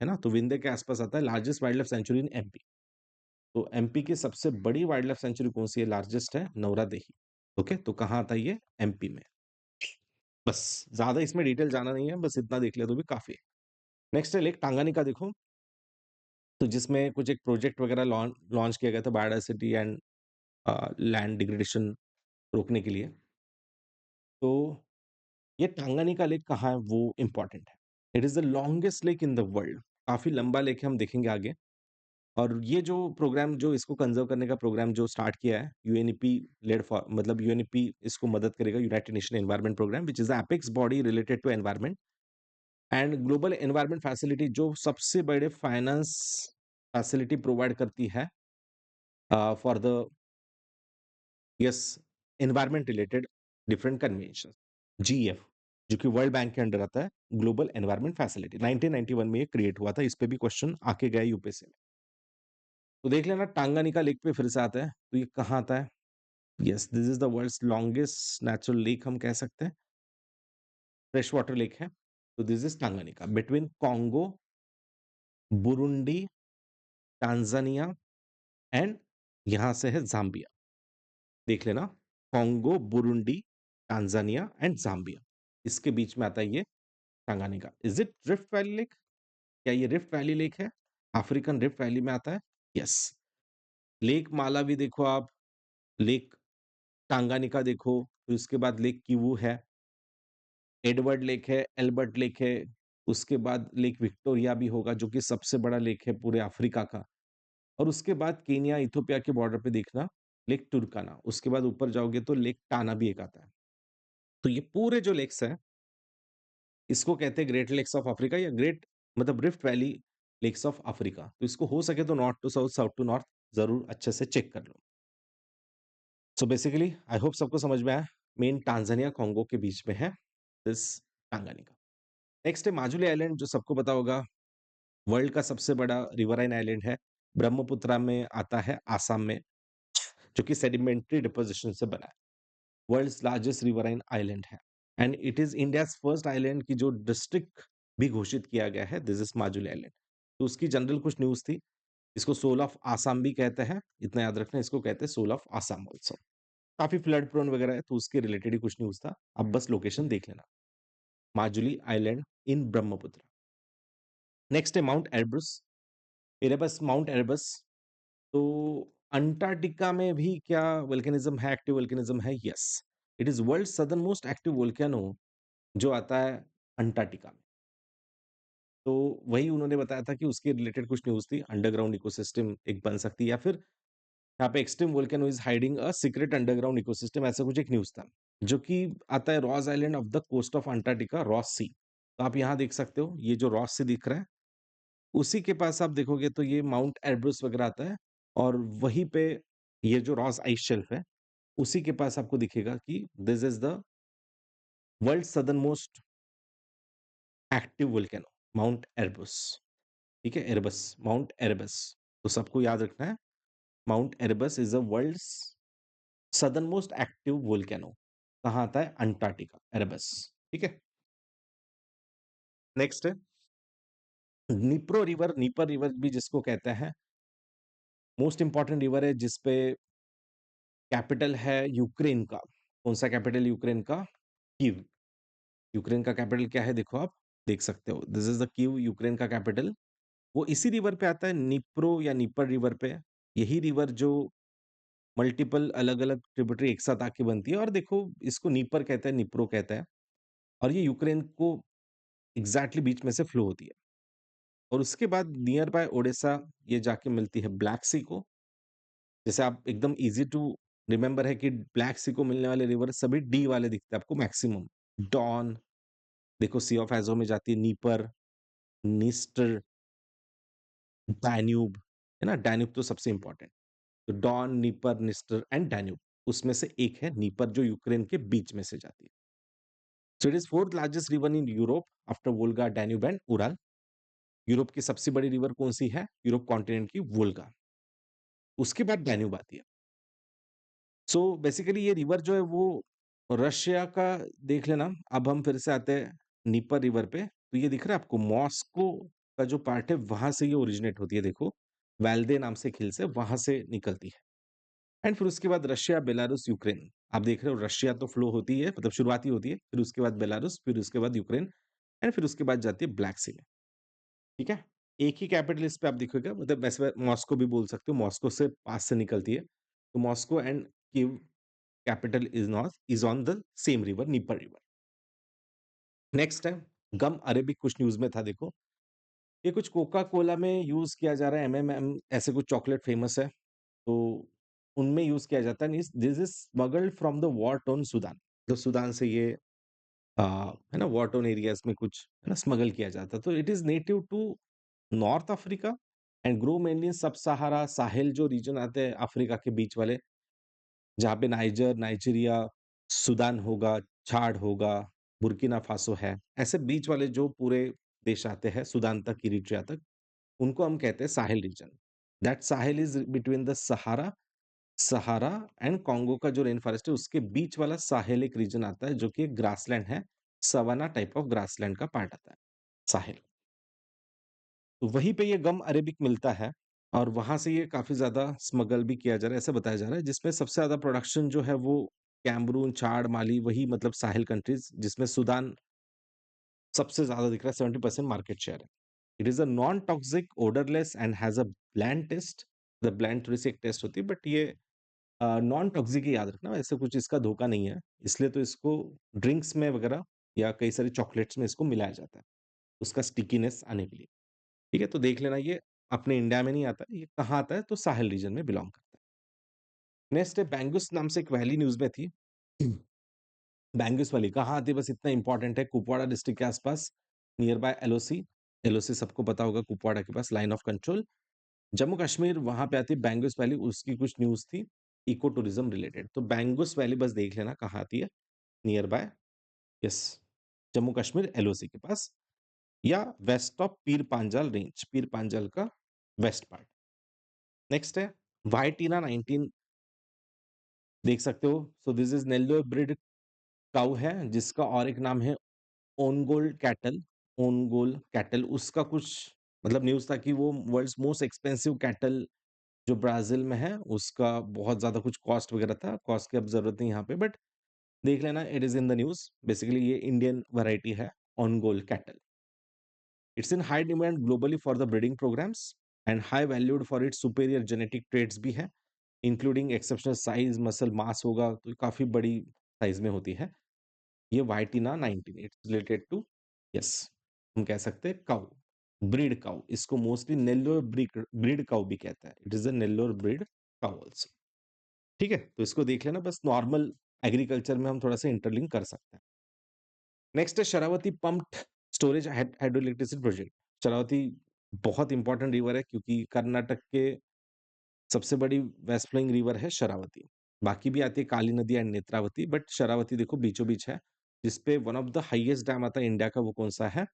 है ना? तो विंध्य के आसपास आता है, largest wild life sanctuary in MP. तो एमपी की सबसे बड़ी वाइल्ड लाइफ सेंचुरी कौन-सी है? लार्जेस्ट है नौरादेही। ओके, तो कहाँ आता है ये? एमपी में। बस ज़्यादा इसमें डिटेल जाना नहीं है, बस इतना देख लिया तो भी काफ़ी है। नेक्स्ट है लेक टांगानिका देखो, तो जिसमें कुछ एक प्रोजेक्ट वगैरह लॉन्च किया गया था बायोडायवर्सिटी एंड लैंड डिग्रेडेशन रोकने के लिए। तो ये टांगानिका लेक कहाँ है वो इम्पोर्टेंट है। It is the longest lake in the world, काफ़ी लंबा लेक है, हम देखेंगे आगे। और ये जो प्रोग्राम जो इसको कंज़र्व करने का प्रोग्राम जो स्टार्ट किया है, यूएनईपी लेड फॉर मतलब यूएनईपी इसको मदद करेगा, united nation environment programme which is the apex body related to environment and global environment facility, जो सबसे बड़े फाइनेंस फैसिलिटी प्रोवाइड करती है for the yes environment related different convention, GEF, जो कि वर्ल्ड बैंक के अंडर आता है, ग्लोबल एनवायरनमेंट फैसिलिटी। 1991 में ये क्रिएट हुआ था, इस पे भी क्वेश्चन आके गया यूपीएससी में। तो देख लेना टांगानिका लेक पे फिर से आता है, तो ये कहाँ आता है? Yes, this is the world's longest natural lake, हम कह सकते हैं फ्रेश वाटर लेक है। तो this is Tanganyika between Congo, Burundi, Tanzania and यहां से है जाम्बिया। देख लेना, Congo, Burundi, Tanzania and Zambia, इसके बीच में आता है ये Tanganyika. Is it rift valley lake? क्या ये रिफ्ट वैली लेक है? अफ्रीकन रिफ्ट वैली में आता है, यस। लेक मालावी देखो आप, लेक टांगानिका देखो, फिर उसके बाद लेक किवू है, एडवर्ड लेक है, एल्बर्ट लेक है, उसके बाद लेक विक्टोरिया भी होगा जो कि सबसे बड़ा लेक है पूरे अफ्रीका का। और उसके बाद केन्या, इथियोपिया के बॉर्डर पे देखना लेक तुर्काना, उसके बाद ऊपर जाओगे तो लेक टाना भी एक आता है। तो ये पूरे जो लेक्स हैं, इसको कहते हैं ग्रेट लेक्स ऑफ अफ्रीका या ग्रेट मतलब rift valley lakes of Africa. तो इसको हो सके तो north to south, south to north ज़रूर अच्छे से चेक कर लो। सो बेसिकली आई होप सबको समझ में आया। मेन टांज़ानिया, कोंगो के बीच में है दिस टांगानिका। नेक्स्ट है माजुली आइलैंड, जो सबको पता होगा, वर्ल्ड का सबसे बड़ा रिवराइन आइलैंड है। ब्रह्मपुत्रा में आता है, आसाम में, जो कि सेडिमेंट्री डिपोजिशन से बना है। वर्ल्ड्स लार्जेस्ट रिवराइन आइलैंड है and it is India's first island की जो डिस्ट्रिक्ट भी घोषित किया गया है, दिस इज माजुली आइलैंड। तो उसकी जनरल कुछ न्यूज़ थी। इसको सोल ऑफ आसाम भी कहते हैं, इतना याद रखना, इसको कहते हैं सोल ऑफ आसाम ऑल्सो। काफ़ी फ्लड प्रोन वगैरह है, तो उसके रिलेटेड ही कुछ न्यूज़ था। अब बस लोकेशन देख लेना, Majuli island in Brahmaputra. Next है mount Elbrus, Erebus, mount Erebus. तो अंटार्कटिका में भी क्या वोल्केनिज्म है, एक्टिव वोल्केनिज्म है? Yes, it is world southernmost active volcano, जो आता है अंटार्कटिका में। तो वही उन्होंने बताया था कि उसके रिलेटेड कुछ न्यूज़ थी, अंडरग्राउंड इकोसिस्टम एक बन सकती है, या फिर यहाँ पे extreme volcano is hiding a secret underground ecosystem, ऐसा कुछ एक न्यूज़ था, जो कि आता है Ross island off the coast of Antarctica, Ross sea. तो आप यहाँ देख सकते हो, ये जो रॉस सी दिख रहा है, उसी के पास आप देखोगे तो ये माउंट एल्ब्रस वगैरह आता है, और वहीं पे ये जो रॉस आइस शेल्फ है, उसी के पास आपको दिखेगा कि this is the world southernmost active volcano, mount Elbrus. ठीक है, एरबस, माउंट एरबस। तो सबको याद रखना है, mount Erebus is the world's southernmost active volcano. कहाँ आता है? Antarctica, Erebus. ठीक है, नेक्स्ट है निप्रो रिवर, नीपर रिवर भी जिसको कहते हैं, मोस्ट इंपॉर्टेंट रिवर है, जिसपे कैपिटल है यूक्रेन का। कौन सा कैपिटल यूक्रेन का? कीव। यूक्रेन का कैपिटल क्या है, देखो आप देख सकते हो, this is the Kyiv, Ukraine का कैपिटल। वो इसी रिवर पे आता है, निप्रो या नीपर रिवर पे। यही रिवर जो मल्टीपल अलग अलग ट्रिब्यूटरी एक साथ आके बनती है, और देखो इसको नीपर कहते हैं, निप्रो कहते हैं, और ये यूक्रेन को एग्जैक्टली बीच में से फ्लो होती है। और उसके बाद नियर बाय ओडिशा ये जाके मिलती है ब्लैक सी को। जैसे आप एकदम इजी टू रिमेंबर है कि ब्लैक सी को मिलने वाले रिवर सभी डी वाले दिखते हैं आपको मैक्सिमम। डॉन, देखो सी ऑफ एजो में जाती है, नीपर, नीस्टर, डैन्यूब, है ना? डैन्यूब तो सबसे इम्पोर्टेंट। तो डॉन, नीपर, निस्टर एंड डैन्यूब, उसमें से एक है नीपर जो यूक्रेन के बीच में से जाती है। So it is 4th largest river in Europe after Volga, Danube and Ural. Europe की सबसे बड़ी रिवर कौन-सी है? यूरोप कॉन्टिनेंट की वोल्गा, उसके बाद डैन्यूब आती है। सो बेसिकली ये रिवर जो है वो रशिया का देख लेना। अब हम फिर से आते हैं नीपर रिवर पे, तो ये दिख रहा है आपको मॉस्को का जो पार्ट है वहां से ये ओरिजिनेट होती है, देखो वेल्दे नाम से खिल से वहां से निकलती है। एंड फिर उसके बाद रशिया, बेलारूस, यूक्रेन, आप देख रहे हो रशिया तो फ्लो होती है, मतलब शुरुआती होती है, फिर उसके बाद बेलारूस, फिर उसके बाद यूक्रेन एंड फिर उसके बाद जाती है ब्लैक सी में। ठीक है, एक ही कैपिटल इस पे आप देखोगे, मतलब वैसे मॉस्को भी बोल सकते हो, मॉस्को से पास से निकलती है, तो Moscow and Kyiv capital is on the same river, Dnieper river. Next है गम अरेबिक, कुछ न्यूज में था देखो, ये कुछ कोका कोला में यूज किया जा रहा है, एमएमएम ऐसे कुछ चॉकलेट फेमस है, तो उनमें यूज किया जाता है। This is smuggled from the war tone Sudan, तो सुदान से ये है ना वॉर टोन एरियाज में कुछ है ना स्मगल किया जाता है। तो it is native to north Africa and grow mainly in sub Sahara साहिल जो रीजन आते हैं अफ्रीका के बीच वाले, जहाँ पे नाइजर, नाइजीरिया, सूडान होगा, छाड़ होगा, बुर्किना फासो है, ऐसे बीच वाले जो पूरे देश आते हैं सूडान तक, इरिट्रिया तक, उनको हम कहते हैं साहिल reason. That Sahil is between the Sahara Sahara and Congo का जो रेन फॉरेस्ट है उसके बीच वाला साहेल एक रीजन आता है जो कि एक ग्रासलैंड है, सवाना टाइप ऑफ ग्रासलैंड का पार्ट आता है साहिल। तो वहीं पे ये गम अरेबिक मिलता है और वहां से ये काफी ज्यादा स्मगल भी किया जा रहा है, ऐसा बताया जा रहा है, जिसमें सबसे ज्यादा प्रोडक्शन जो है वो कैमरून, चाड, माली, वही मतलब साहिल कंट्रीज, जिसमें सूडान सबसे ज्यादा दिख रहा है, 70% मार्केट शेयर है। It is a non toxic, odourless and has a bland taste. The bland थोड़ी सी एक टेस्ट होती है, बट ये नॉन टॉक्सिक ही याद रखना, ऐसे कुछ इसका धोखा नहीं है, इसलिए तो इसको ड्रिंक्स में वगैरह या कई सारी चॉकलेट्स में इसको मिलाया जाता है, उसका स्टिकीनेस आने के लिए। ठीक है, तो देख लेना ये अपने इंडिया में नहीं आता, ये कहाँ आता है, तो साहिल रीजन में बिलोंग करता है। नेक्स्ट है बैंगुस, नाम से एक वैली न्यूज में थी। बैंगुस वैली कहाँ आती है, बस इतना इंपॉर्टेंट है, कुपवाड़ा डिस्ट्रिक्ट के आसपास, नियर बाय एलओसी। एलओसी सबको पता होगा, कुपवाड़ा के पास line of control, Jammu Kashmir, वहां पे आती है बैंगुस वैली, उसकी कुछ न्यूज थी इको टूरिज्म रिलेटेड। तो बैंगुस वैली बस देख लेना कहाँ आती है, near by, yes, Jammu Kashmir LOC के पास, या waste of Pir Panjal range, पीर पांजाल का वेस्ट पार्ट। नेक्स्ट है वाइटीना 19, देख सकते हो, so this is Nellore breed cow है, जिसका और एक नाम है ओनगोल कैटल। ओनगोल कैटल, उसका कुछ मतलब न्यूज था कि वो वर्ल्ड्स मोस्ट एक्सपेंसिव कैटल जो ब्राजील में है, उसका बहुत ज्यादा कुछ कॉस्ट वगैरह था, कॉस्ट की अब जरूरत नहीं यहाँ पे, बट देख लेना, it is in the news. Basically ये इंडियन वैरायटी है Ongole cattle. It's in high demand globally for the breeding programs and high valued for its superior genetic traits भी है, including exceptional size, muscle mass होगा, तो काफी बड़ी size में होती है। ये वाइटिना 19, इट्स रिलेटेड टू, यस, हम कह सकते हैं काउ, ब्रीड काउ, इसको मोस्टली नेल्लोर ब्रीड काउ भी कहता है, it is a Nellore breed cow also. ठीक है, तो इसको देख लेना, बस नॉर्मल एग्रीकल्चर में हम थोड़ा सा इंटरलिंक कर सकते हैं। नेक्स्ट है Sharavati pumped storage hydro electricity project. Sharavati बहुत इंपॉर्टेंट रिवर है, क्योंकि कर्नाटक के सबसे बड़ी वेस्ट फ्लोइंग रिवर है शरावती। बाकी भी आती है काली नदी एंड नेत्रावती, बट शरावती देखो बीचों बीच है, जिसपे one of the highest dam आता है इंडिया का, वो कौन सा है,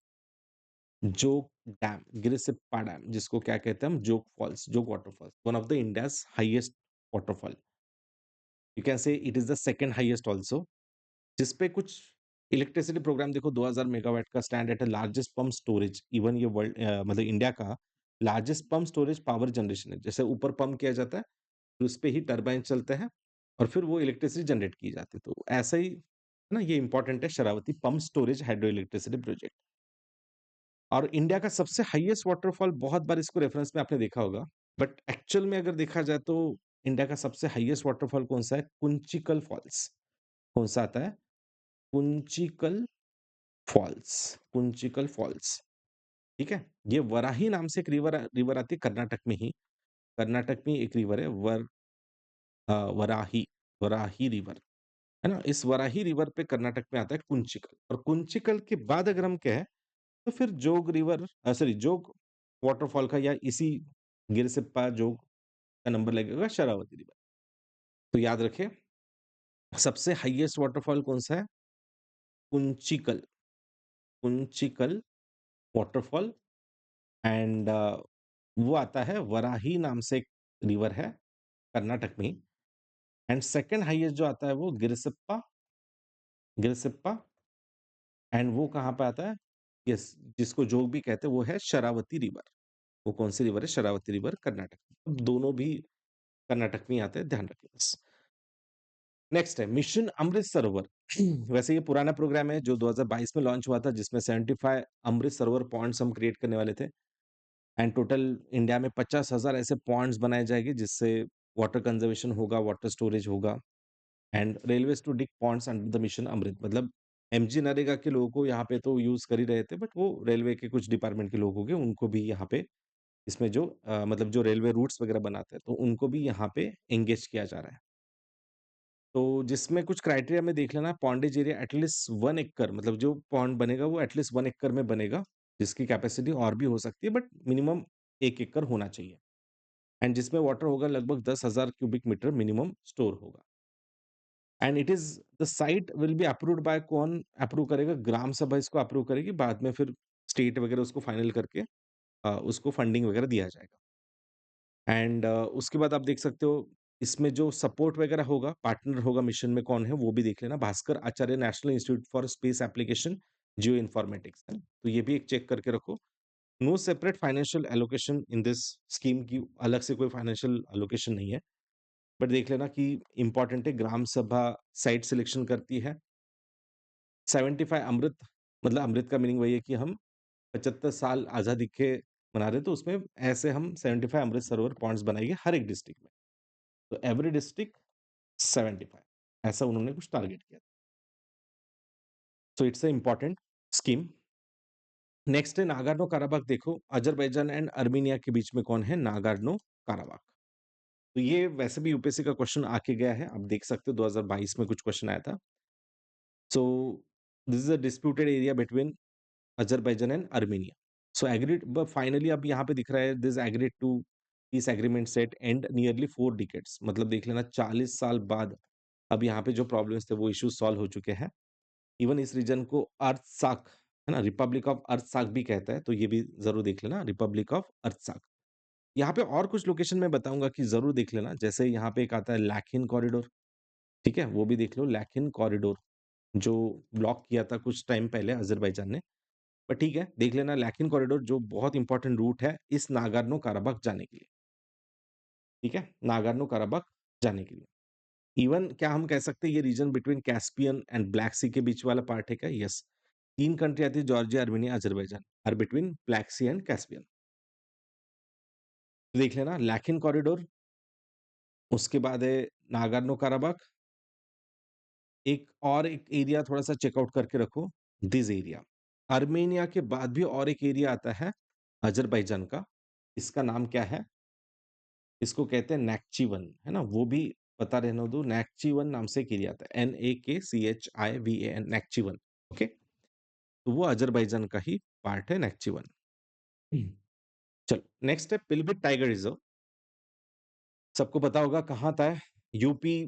जोग डैम, गिरिसिप्पा डैम, जिसको क्या कहते हैं हम, जोग फॉल्स, जोग waterfalls, one of the India's highest waterfall, you can say it is the second highest also, जिसपे कुछ इलेक्ट्रिसिटी प्रोग्राम देखो 2000 मेगावाट का stand at largest pump storage, even ये वर्ल्ड मतलब इंडिया का largest pump storage power generation है, जैसे ऊपर पंप किया जाता है, फिर उस पे ही टरबाइन चलते हैं और फिर वो इलेक्ट्रिसिटी जनरेट की जाती है, तो ऐसा ही है ना, ये इंपॉर्टेंट है Sharavati pump storage hydro electricity project. और इंडिया का सबसे हाईएस्ट वाटरफॉल, बहुत बार इसको रेफरेंस में आपने देखा होगा, बट एक्चुअल में अगर देखा जाए तो इंडिया का सबसे हाईएस्ट वाटरफॉल कौन सा है, कुंचिकल फॉल्स। कौन सा आता है, कुंचिकल फॉल्स, कुंचिकल फॉल्स। ठीक है, ये वराही नाम से एक रिवर रिवर आती है कर्नाटक में ही, कर्नाटक में एक रिवर है वराही, वराही रिवर, है ना, इस वराही रिवर पे कर्नाटक में आता है कुंचिकल, और कुंचिकल के बाद अगर हम कहें तो फिर जोग रिवर, सॉरी जोग वाटरफॉल का या इसी गिरसिप्पा जो का नंबर लगेगा शरावती रिवर। तो याद रखें, सबसे हाईएस्ट वाटरफॉल कौन-सा है? कुंचिकल, कुंचिकल वाटरफॉल एंड वो आता है वराही नाम से एक रिवर है कर्नाटक में ही। एंड सेकंड हाईएस्ट जो आता है वो गिरसिप्पा, गिरसिप्पा एंड वो कहाँ पे आता है? यस, जिसको जोग भी कहते हैं वो है शरावती रिवर। वो कौन-सी रिवर है? शरावती रिवर कर्नाटक में। दोनों भी कर्नाटक में ही आते हैं, ध्यान रखिए बस। नेक्स्ट है मिशन अमृत सरोवर। वैसे ये पुराना प्रोग्राम है जो 2022 में लॉन्च हुआ था जिसमें 75 अमृत सरोवर पॉइंट्स हम क्रिएट करने वाले थे। एंड टोटल इंडिया में 50,000 ऐसे पॉइंट्स बनाए जाएंगे जिससे वाटर कंजर्वेशन होगा, वाटर स्टोरेज होगा and railways to dig ponds under the mission Amrit. मतलब एमजी नरेगा के लोगों को यहाँ पे तो यूज कर ही रहे थे, बट वो रेलवे के कुछ डिपार्टमेंट के लोग हो गए, उनको भी यहाँ पे इसमें जो मतलब जो रेलवे रूट्स वगैरह बनाते हैं तो उनको भी यहाँ पे एंगेज किया जा रहा है। तो जिसमें कुछ क्राइटेरिया में देख लेना, पॉन्डेज एरिया एटलीस्ट 1 एकड़, मतलब जो पॉन्ड बनेगा वो एटलीस्ट 1 एकड़ में बनेगा, जिसकी कैपेसिटी और भी हो सकती है बट मिनिमम 1 एकड़ होना चाहिए। एंड जिसमें वाटर होगा लगभग 10,000 क्यूबिक मीटर मिनिमम स्टोर होगा। And it is the site will be approved by, कौन अप्रूव करेगा? ग्राम सभा इसको अप्रूव करेगी, बाद में फिर स्टेट वगैरह उसको फाइनल करके उसको फंडिंग वगैरह दिया जाएगा। एंड उसके बाद आप देख सकते हो इसमें जो सपोर्ट वगैरह होगा, पार्टनर होगा मिशन में कौन है वो भी देख लेना, Bhaskaracharya national institute for space application geoinformatics है, तो ये भी एक चेक करके रखो। No separate financial allocation in this scheme, की अलग से कोई फाइनेंशियल एलोकेशन नहीं है, बट देख लेना कि इंपॉर्टेंट है, ग्राम सभा साइट सिलेक्शन करती है। 75 अमृत, मतलब अमृत का मीनिंग वही है कि हम 75 साल आजादी के मना रहे, तो उसमें ऐसे हम 75 अमृत सरोवर पॉइंट्स बनाएंगे हर एक डिस्ट्रिक्ट में। तो एवरी डिस्ट्रिक्ट 75, ऐसा उन्होंने कुछ टारगेट किया। So it's a important scheme. Next है नागार्नो काराबाख। देखो, अजरबैजान एंड अर्मेनिया के बीच में कौन है? नागार्नो काराबाख। तो ये वैसे भी यूपीएससी का क्वेश्चन आके गया है, आप देख सकते हो 2022 में कुछ क्वेश्चन आया था। So this is a disputed area between Azerbaijan and Armenia. So agreed, but finally अब यहाँ पे दिख रहा है this agreed to piece agreement set and nearly 4 decades, मतलब देख लेना 40 साल बाद अब यहाँ पे जो प्रॉब्लम्स थे वो इश्यूज सॉल्व हो चुके हैं। इवन इस रीजन को अर्थसाक, है ना, रिपब्लिक ऑफ अर्थसाक भी कहता है, तो ये भी जरूर देख लेना, रिपब्लिक ऑफ अर्थसाक। यहाँ पे और कुछ लोकेशन मैं बताऊंगा कि जरूर देख लेना, जैसे यहाँ पे एक आता है लैकिन कॉरिडोर, ठीक है, वो भी देख लो, लैकिन कॉरिडोर जो ब्लॉक किया था कुछ टाइम पहले अजरबैजान ने, पर ठीक है देख लेना, लैकिन कॉरिडोर जो बहुत इंपॉर्टेंट रूट है इस नागार्नो काराबाख जाने के लिए, ठीक है, नागार्नो काराबाख जाने के लिए। इवन क्या हम कह सकते हैं ये region between Caspian and black sea के बीच वाला पार्ट है क्या? यस, 3 कंट्री आती है, Georgia, Armenia, Azerbaijan, are between black sea and Caspian. देख लेना लैकिन कॉरिडोर, उसके बाद है नागार्नो काराबाख। एक और एक एरिया थोड़ा-सा चेकआउट करके रखो, दिस एरिया। आर्मेनिया के बाद भी और एक एरिया आता है अजरबैजान का, इसका नाम क्या है? इसको कहते हैं नैक्चिवन, है ना? वो भी पता रहने दो, नैक्चिवन नाम से एक एरिया आता है, NAKCHIVAN, नैक्चिवन, ओके? तो वो अजरबैजान का ही पार्ट है नैक्चिवन। चलो, नेक्स्ट है पिलिभिट टाइगर रिजर्व। सबको पता होगा कहाँ आता है? यूपी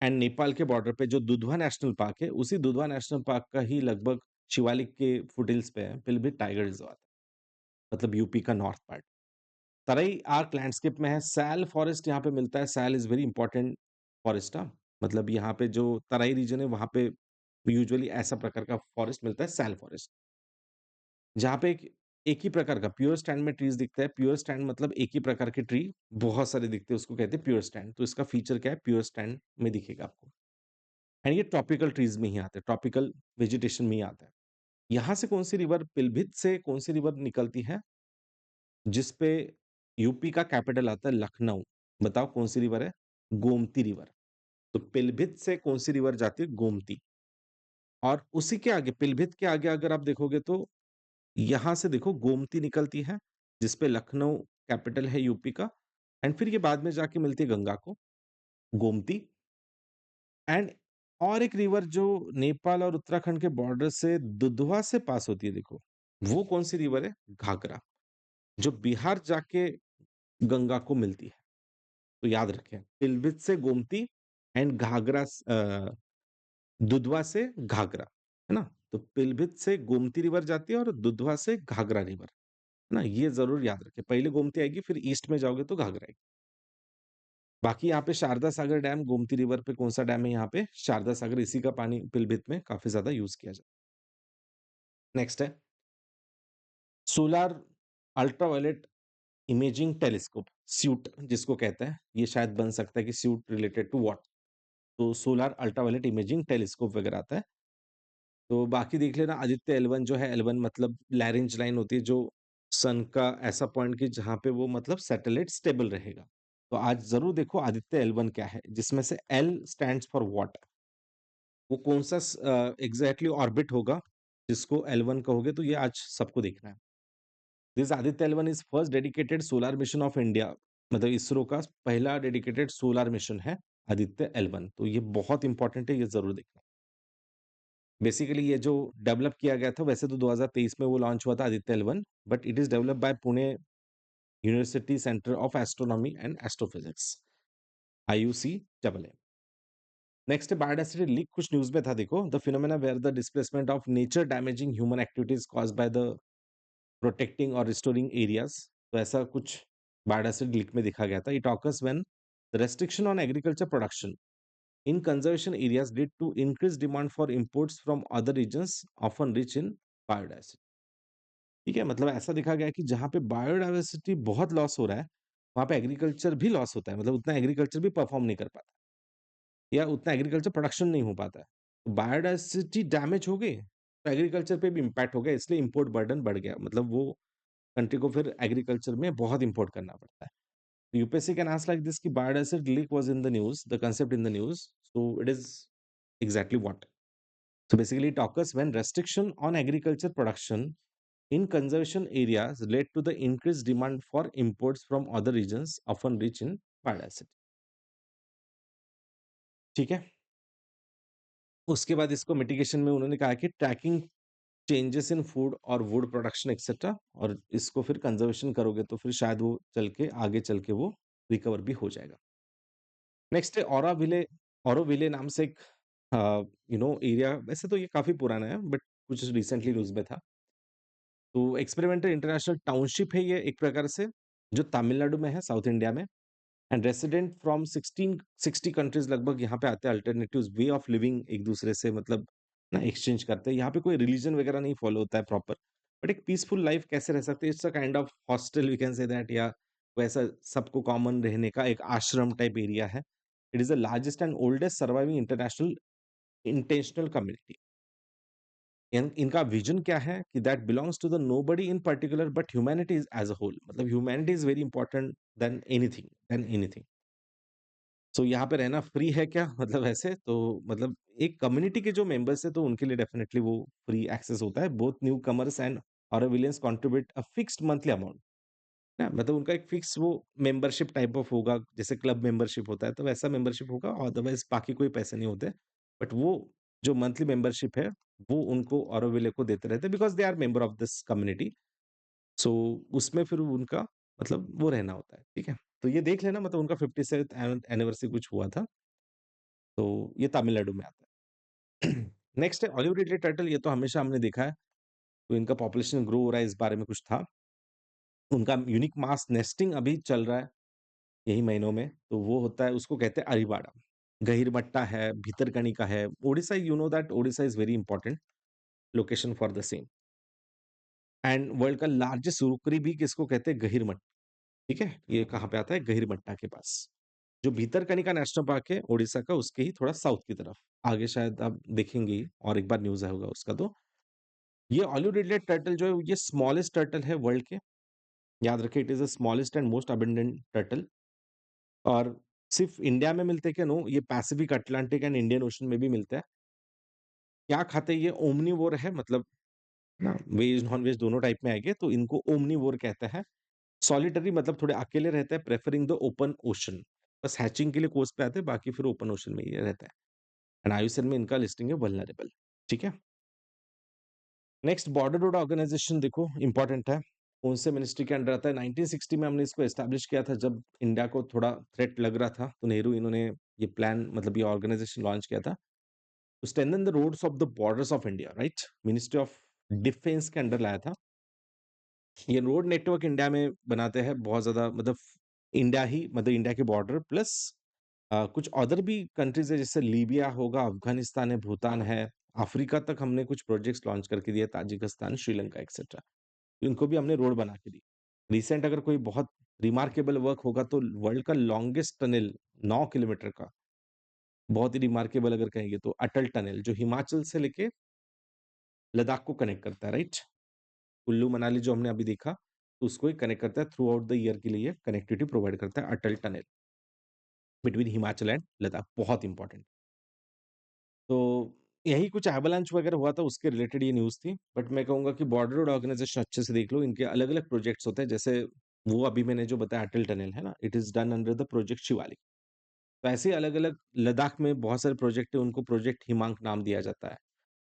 एंड नेपाल के बॉर्डर पे जो दुधवा नेशनल पार्क है, उसी दुधवा नेशनल पार्क का ही लगभग शिवालिक के फुटहिल्स पे है पिलिभिट टाइगर रिजर्व आता है, मतलब यूपी का north part. Terai arc landscape में है, सैल फॉरेस्ट यहाँ पे मिलता है, sal is very important forest, हाँ, मतलब यहाँ पे जो तराई रीजन है वहां पे यूजुअली ऐसा प्रकार का फॉरेस्ट मिलता है, सैल फॉरेस्ट, जहाँ पे एक ही प्रकार का प्योर स्टैंड में ट्रीज दिखता है। प्योर स्टैंड मतलब एक ही प्रकार के ट्री बहुत सारे दिखते हैं, उसको कहते हैं प्योर स्टैंड। तो इसका फीचर क्या है? प्योर स्टैंड में दिखेगा आपको। एंड ये ट्रॉपिकल ट्रीज में ही आते हैं, ट्रॉपिकल वेजिटेशन में ही आता है। यहाँ से कौन सी रिवर, पिलभित से कौन सी रिवर निकलती है जिसपे यूपी का कैपिटल आता है लखनऊ? बताओ कौन सी रिवर है? गोमती रिवर। तो पिलभित से कौन सी रिवर जाती है? गोमती। और उसी के आगे, पिलभित के आगे अगर आप देखोगे तो यहां से देखो गोमती निकलती है, जिसपे लखनऊ कैपिटल है यूपी का। एंड फिर ये बाद में जाके मिलती है गंगा को, गोमती। एंड और एक रिवर जो नेपाल और उत्तराखंड के बॉर्डर से दुधवा से पास होती है, देखो वो कौन सी रिवर है? घाघरा। जो बिहार जाके गंगा को मिलती है। तो याद रखें, पिलभित से गोमती एंड दुधवा से घाघरा, है ना? तो पिलभित से गोमती रिवर जाती है और दुधवा से घाघरा रिवर, है ना? ये ज़रूर याद रखें। पहले गोमती आएगी, फिर ईस्ट में जाओगे तो घाघरा आएगी। बाकी यहाँ पे शारदा सागर डैम, गोमती रिवर पे कौन-सा डैम है यहाँ पे? शारदा सागर, इसी का पानी पिलभित में काफ़ी ज़्यादा यूज़ किया जाता है। नेक्स्ट है solar ultraviolet imaging telescope, suite जिसको कहते हैं। ये शायद बन सकता है कि स्यूट रिलेटेड टू व्हाट? तो सोलर अल्ट्रावायलेट इमेजिंग टेलीस्कोप वगैरह आता है। तो बाकी देख लेना, आदित्य L1 जो है, L1 मतलब लैरेंज लाइन होती है जो सन का ऐसा पॉइंट कि जहाँ पे वो मतलब सैटेलाइट स्टेबल रहेगा। तो आज ज़रूर देखो आदित्य L1 क्या है, जिसमें से L स्टैंड्स फॉर व्हाट? वो कौन-सा एग्ज़ैक्टली ऑर्बिट होगा, जिसको L1 कहोगे, तो ये आज सबको देखना है। This Aditya L1 is first dedicated solar mission of India, मतलब इसरो का पहला डेडिकेटेड सोलर मिशन है आदित्य L1, तो ये बहुत इंपॉर्टेंट है, ये ज़रूर देखना। बेसिकली ये जो डेवलप किया गया था, वैसे तो 2023 में वो लॉन्च हुआ था Aditya L1, but it is developed by Pune university centre of astronomy and astrophysics, IUCAA। Next है बायोडायवर्सिटी लीक, कुछ न्यूज़ में था देखो, the phenomena where the displacement of nature damaging human activities caused by the protecting or restoring areas. तो ऐसा कुछ biodiversity leak में दिखा गया था। It occurs when the restriction on agriculture production in conservation areas lead to increased demand for imports from other regions often rich in biodiversity। ठीक है, मतलब ऐसा देखा गया है कि जहाँ पे बायोडायवर्सिटी बहुत लॉस हो रहा है, वहाँ पे एग्रीकल्चर भी लॉस होता है, मतलब उतना एग्रीकल्चर भी परफॉर्म नहीं कर पाता या उतना एग्रीकल्चर प्रोडक्शन नहीं हो पाता है। तो बायोडायवर्सिटी डैमेज हो गई, तो एग्रीकल्चर पे भी इम्पैक्ट हो गया, इसलिए इम्पोर्ट बर्डन बढ़ गया, मतलब वो कंट्री को फिर एग्रीकल्चर में बहुत इम्पोर्ट करना पड़ता है। UPSC can ask like this कि biodiversity leak was in the news, the concept in the news, so it is exactly what? So basically, it occurs when restriction on agriculture production in conservation areas led to the increased demand for imports from other regions, often rich in biodiversity। ठीक है, उसके बाद इसको mitigation में उन्होंने कहा कि trekking changes in food और वुड प्रोडक्शन एक्सेट्रा, और इसको फिर कंजर्वेशन करोगे तो फिर शायद वो चल के आगे चल के वो रिकवर भी हो जाएगा। नेक्स्ट है ऑराविले। ऑरोविले नाम से एक एरिया, वैसे तो ये काफी पुराना है बट कुछ रिसेंटली न्यूज में था। तो एक्सपेरिमेंटल इंटरनेशनल टाउनशिप है ये एक प्रकार से, जो तमिलनाडु में है, साउथ इंडिया में। एंड रेसिडेंट फ्रॉम 1660 कंट्रीज लगभग यहाँ पे आते हैं, अल्टरनेटिव वे ऑफ लिविंग एक दूसरे से मतलब ना एक्सचेंज करते हैं। यहाँ पे कोई रिलीजन वगैरह नहीं फॉलो होता है प्रॉपर, बट एक पीसफुल लाइफ कैसे रह सकते हैं, it's a kind of hostel we can say that, या वैसा सबको कॉमन रहने का एक आश्रम टाइप एरिया है। It is the largest and oldest surviving international intentional community. इनका विजन क्या है कि that belongs to the nobody in particular but humanity is as a whole, मतलब humanity is very important then anything. So यहाँ पे रहना free है क्या? मतलब ऐसे तो मतलब एक कम्युनिटी के जो मेंबर्स है तो उनके लिए डेफिनेटली वो फ्री एक्सेस होता है। Both newcomers and Aurovilians contribute a fixed monthly amount, ना मतलब उनका एक फिक्स वो मेंबरशिप टाइप ऑफ होगा, जैसे क्लब मेंबरशिप होता है तो वैसा मेंबरशिप होगा, अदरवाइज बाकी कोई पैसे नहीं होते। बट वो जो मंथली मेंबरशिप है वो उनको ऑरोविले को देते रहते हैं, because they are member of this community. So उसमें फिर उनका मतलब वो रहना होता है, ठीक है? तो ये देख लेना, मतलब उनका 57th एनिवर्सरी कुछ हुआ था, तो ये तमिलनाडु में आता है। नेक्स्ट है ऑलिव रिडले टर्टल, ये तो हमेशा हमने देखा है, तो इनका पॉपुलेशन ग्रो हो रहा है, इस बारे में कुछ था। उनका यूनिक मास नेस्टिंग अभी चल रहा है यही महीनों में, तो वो होता है, उसको कहते हैं अरिबाड़ा। गहिरमट्टा है, भितरकनिका है, Odisha, you know that Odisha is very important location for the same. And world का लार्जेस्ट सुरुकरी भी किसको कहते हैं? गहिरमट्टा। ठीक है, ये कहाँ पे आता है? गहिरमट्टा के पास। जो भीतरकनिका नेशनल पार्क है ओडिशा का, उसके ही थोड़ा साउथ की तरफ। आगे शायद आप देखेंगे ही, और एक बार न्यूज़ आया होगा उसका। तो ये ऑलिव रिडले टर्टल जो है, ये स्मॉलेस्ट टर्टल है वर्ल्ड के। याद रखिए, it is the smallest and most abundant turtle. और सिर्फ इंडिया में मिलते हैं क्या? नो, ये Pacific, Atlantic and Indian ocean में भी मिलता है। क्या खाते हैं ये? ओमनीवोर है, मतलब ना वेज नॉन-वेज दोनों टाइप में आएँगे, तो इनको ओमनीवोर कहते हैं। सॉलिटरी मतलब थोड़े अकेले रहते हैं, प्रेफरिंग द ओपन ओशन। बस हैचिंग के लिए कोस्ट पे आते हैं, बाकी फिर ओपन ओशन में ही रहता है। एंड आयुसेन में इनका लिस्टिंग है वल्नरेबल। ठीक है? नेक्स्ट बॉर्डर रोड ऑर्गेनाइजेशन देखो, इंपॉर्टेंट है। कौन से मिनिस्ट्री के अंडर आता है? 1960 में हमने इसको एस्टेब्लिश किया था जब इंडिया को थोड़ा थ्रेट लग रहा था, तो नेहरू इन्होंने ये प्लान मतलब ये ऑर्गेनाइजेशन लॉन्च किया था। To strengthen the roads of the borders of India, right? Ministry of defence के अंडर लाया था। ये रोड नेटवर्क इंडिया में बनाते हैं बहुत ज़्यादा, मतलब इंडिया ही, मतलब इंडिया के बॉर्डर प्लस कुछ अदर भी कंट्रीज़ है, जैसे लीबिया होगा, अफ़गानिस्तान है, भूटान है, अफ्रीका तक हमने कुछ प्रोजेक्ट्स लॉन्च करके दिए, ताजिकिस्तान, श्रीलंका एक्सेट्रा। इनको भी हमने रोड बना के दी। रिसेंट अगर कोई बहुत रिमार्केबल वर्क होगा तो वर्ल्ड का लॉन्गेस्ट टनल 9 किलोमीटर का, बहुत ही रिमार्केबल अगर कहेंगे तो अटल टनल, जो हिमाचल से लेके लद्दाख को कनेक्ट करता है, राइट? कुल्लू मनाली जो हमने अभी देखा, तो उसको ही कनेक्ट करता है, थ्रू आउट द ईयर के लिए कनेक्टिविटी प्रोवाइड करता है Atal tunnel between Himachal and Ladakh, बहुत इंपॉर्टेंट। तो यही कुछ एवलांच वगैरह हुआ था, उसके रिलेटेड ये न्यूज़ थी। बट मैं कहूँगा कि बॉर्डर रोड ऑर्गेनाइजेशन अच्छे से देख लो, इनके अलग-अलग प्रोजेक्ट्स होते हैं, जैसे वो अभी मैंने जो बताया अटल टनल है ना, it is done under the project Shivalik. तो ऐसे ही अलग-अलग लद्दाख में बहुत सारे प्रोजेक्ट है, उनको प्रोजेक्ट हिमांक नाम दिया जाता है।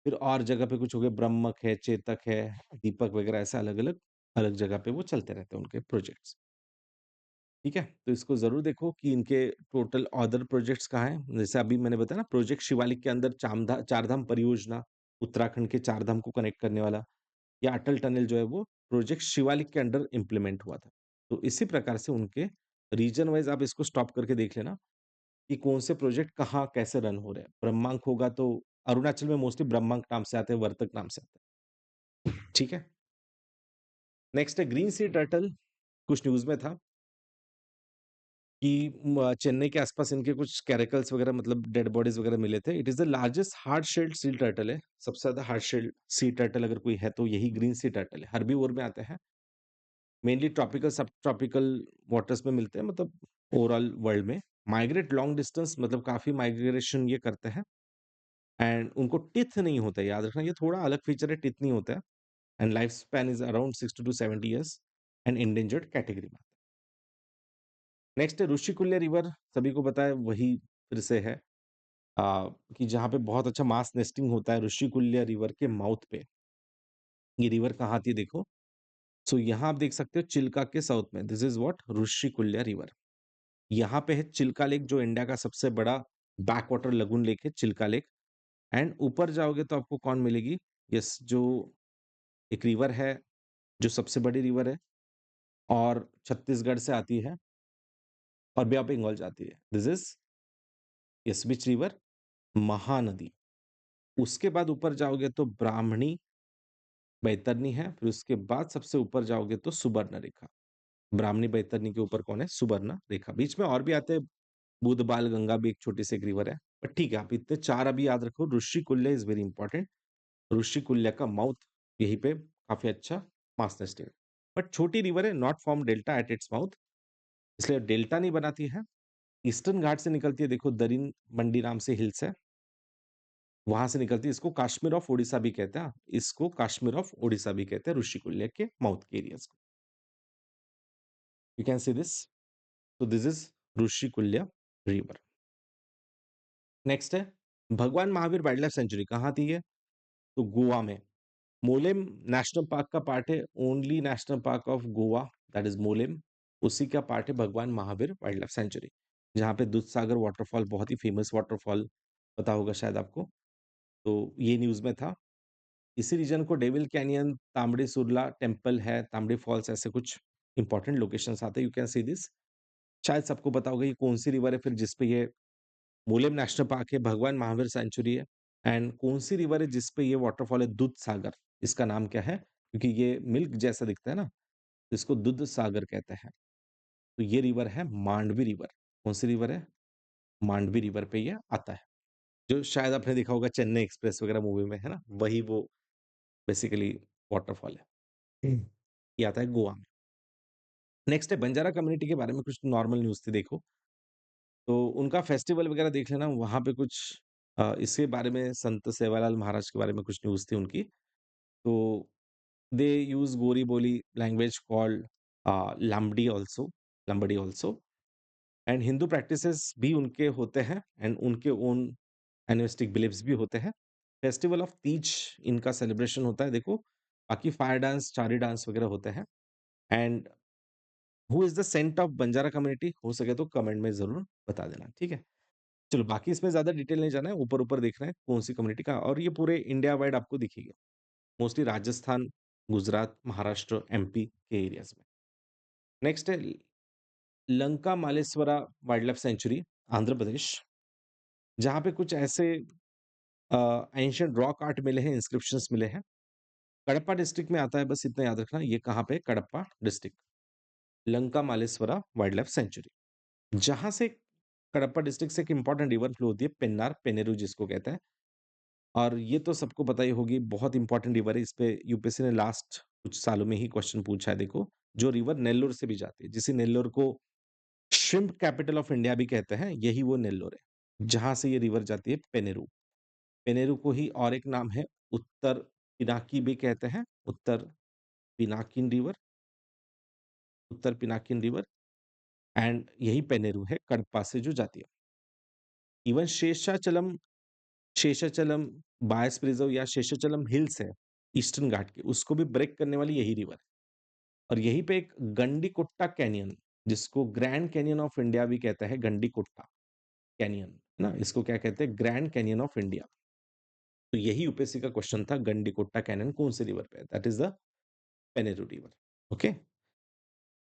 फिर और जगह पे कुछ हो गया, ब्रह्मक है, चेतक है, दीपक वगैरह, ऐसे अलग-अलग, अलग जगह पे वो चलते रहते हैं उनके प्रोजेक्ट्स। ठीक है? तो इसको ज़रूर देखो कि इनके टोटल अदर प्रोजेक्ट्स कहाँ हैं। जैसे अभी मैंने बताया ना, प्रोजेक्ट शिवालिक के अंदर चारधाम परियोजना, उत्तराखंड के चारधाम को कनेक्ट करने वाला, या अटल टनल जो है वो प्रोजेक्ट शिवालिक के अंडर इम्प्लीमेंट हुआ था। तो इसी प्रकार से उनके रीजन वाइज़ आप इसको स्टॉप करके देख लेना कि कौन से प्रोजेक्ट कहाँ कैसे रन हो रहे हैं। ब्रह्मांक होगा तो अरुणाचल में मोस्टली ब्रह्मांक नाम से आते हैं, वर्तक नाम से आते हैं। ठीक है? नेक्स्ट है ग्रीन सी टर्टल। कुछ न्यूज़ में था कि चेन्नई के आसपास इनके कुछ कैरेकल्स वगैरह, मतलब डेड बॉडीज वगैरह मिले थे। It is the largest hard shelled sea turtle है। सबसे ज्यादा हार्ड शेल्ड सी टर्टल अगर कोई है तो यही ग्रीन सी टर्टल है। हर्बीवोर में आते हैं, मेनली ट्रॉपिकल सब ट्रॉपिकल वाटर्स में मिलते हैं, मतलब ओवरऑल वर्ल्ड में। माइग्रेट लॉन्ग डिस्टेंस, मतलब काफी माइग्रेशन ये करते हैं। एंड उनको टिथ नहीं होता है, याद रखना, ये थोड़ा अलग फीचर है, टिथ नहीं होता है। And life span is around 60 to 70 years, and endangered category में। नेक्स्ट है ऋषिकुल्य रिवर, सभी को पता है, वही फिर से है कि जहाँ पे बहुत अच्छा मास नेस्टिंग होता है ऋषिकुल्य रिवर के माउथ पे। ये रिवर कहाँ आती है देखो। सो यहाँ आप देख सकते हो चिल्का के साउथ में, this is what, Rushikulya river. यहाँ पे है चिल्का लेक, जो इंडिया का सबसे बड़ा बैक वाटर लगून लेक है, चिल्का लेक। एंड ऊपर जाओगे तो आपको कौन मिलेगी? यस, जो एक रिवर है, जो सबसे बड़ी रिवर है और छत्तीसगढ़ से आती है और बे ऑफ बंगाल जाती है। This is, yes, which river? Mahanadi. उसके बाद ऊपर जाओगे तो ब्राह्मणी, बैतरनी है, फिर उसके बाद सबसे ऊपर जाओगे तो सुबर्ण रेखा। ब्राह्मणी बैतरनी के ऊपर कौन है? सुबर्ण रेखा। बीच में और भी आते हैं, बुधबाल गंगा भी एक छोटी सी एक रिवर है, बट ठीक है, आप इतने चार अभी याद रखो। Rushikulya is very important. Rushikulya का माउथ यहीं पे काफी अच्छा मास नेस्टिंग, बट छोटी रिवर है, not form delta at its mouth, इसलिए डेल्टा नहीं बनाती है। ईस्टर्न घाट से निकलती है, देखो दरिन मंडी नाम से हिल्स है, वहां से निकलती है। इसको काश्मीर ऑफ उड़ीसा भी कहते हैं, इसको काश्मीर ऑफ उड़ीसा भी कहते हैं, ऋषिकुल्य के माउथ के एरियाज को। You can see this. तो this is Rushikulya river. Next है भगवान महावीर वाइल्ड लाइफ सेंचुरी, कहाँ थी ये? तो गोवा में। मोलेम नेशनल पार्क का पार्ट है, only national park of Goa, that is Mollem. उसी का पार्ट है भगवान महावीर वाइल्ड लाइफ सेंचुरी, जहाँ पे दूध सागर वाटरफॉल, बहुत ही फेमस वाटरफॉल, पता होगा शायद आपको। तो ये न्यूज में था। इसी रीजन को डेविल कैनियन, तांबड़ी सुरला टेम्पल है, तांबड़ी फॉल्स, ऐसे कुछ इंपॉर्टेंट लोकेशंस आते हैं। You can see this. शायद सबको पता होगा ये कौन सी रिवर है फिर जिसपे ये मोलेम नेशनल पार्क है, भगवान महावीर सेंचुरी है। एंड कौन सी रिवर है जिसपे ये वाटरफॉल है? दूध सागर। इसका नाम क्या है? क्योंकि ये मिल्क जैसा दिखता है ना, तो इसको दूध सागर कहते हैं। तो ये रिवर है मांडवी रिवर। कौन सी रिवर है? मांडवी रिवर पे ये आता है, जो शायद आपने देखा होगा चेन्नई एक्सप्रेस वगैरह मूवी में, है ना, वही वो बेसिकली वाटरफॉल है। ये आता है गोवा में। नेक्स्ट है बंजारा कम्युनिटी के बारे में कुछ नॉर्मल न्यूज़ थी देखो। तो उनका फेस्टिवल वगैरह देख लेना, वहाँ पे कुछ इसके बारे में संत सेवालाल महाराज के बारे में कुछ न्यूज़ थी उनकी। तो दे use Gori Boli language called Lambadi also, Lambadi also. And Hindu practices भी उनके होते हैं एंड उनके ओन एनिमिस्टिक बिलीव्स भी होते हैं। फेस्टिवल ऑफ तीज इनका सेलिब्रेशन होता है देखो। बाकी फायर डांस, चारी डांस वगैरह होते हैं। And who is the saint of Banjara community? हो सके तो कमेंट में ज़रूर बता देना, ठीक है? चलो बाकी इसमें ज़्यादा डिटेल नहीं जाना है, ऊपर-ऊपर देखना है कौन-सी कम्युनिटी का और ये पूरे इंडिया वाइड आपको दिखेगी। मोस्टली राजस्थान, गुजरात, महाराष्ट्र, एमपी के एरियाज़ में। नेक्स्ट है Lanka Malleswara wildlife sanctuary, Andhra Pradesh, जहाँ पे कुछ ऐसे एंशिएंट रॉक आर्ट मिले हैं, इंस्क्रिप्शंस मिले हैं। कडप्पा डिस्ट्रिक्ट में आता है, बस इतना याद रखना, ये कहाँ पे है? Kadapa district, Lanka Malleswara wildlife sanctuary. जहाँ से कडप्पा डिस्ट्रिक्ट से एक इंपॉर्टेंट रिवर फ्लो होती है, पेन्नार, पेनेरू जिसको कहते हैं और ये तो सबको पता ही होगी, बहुत इंपॉर्टेंट रिवर है, इस पे यूपीएससी ने लास्ट कुछ सालों में ही क्वेश्चन पूछा है देखो, जो रिवर नेल्लोर से भी जाती है, जिसे नेल्लोर को श्रिम्प कैपिटल ऑफ इंडिया भी कहते हैं, यही वो नेल्लोर है, जहाँ से ये रिवर जाती है पेनेरू। पेनेरू को ही और एक नाम है उत्तर पिनाकी भी कहते हैं, Uttar Pinakini river, Uttar Pinakini river and यही पेनेरू है कडपा से जो जाती है। इवन शेषाचलम बायस प्रिजर्व या शेषाचलम हिल्स है ईस्टर्न घाट के, उसको भी ब्रेक करने वाली यही रिवर है और यहीं पे एक गंडीकुट्टा कैनियन, जिसको ग्रैंड कैनियन ऑफ इंडिया भी कहता है, गंडीकुट्टा कैनियन है ना, इसको क्या कहते हैं? Grand canyon of India. तो यही यूपीएससी का क्वेश्चन था, गंडीकुट्टा कैनियन कौन से रिवर पे है? That is the Penneru river. Okay,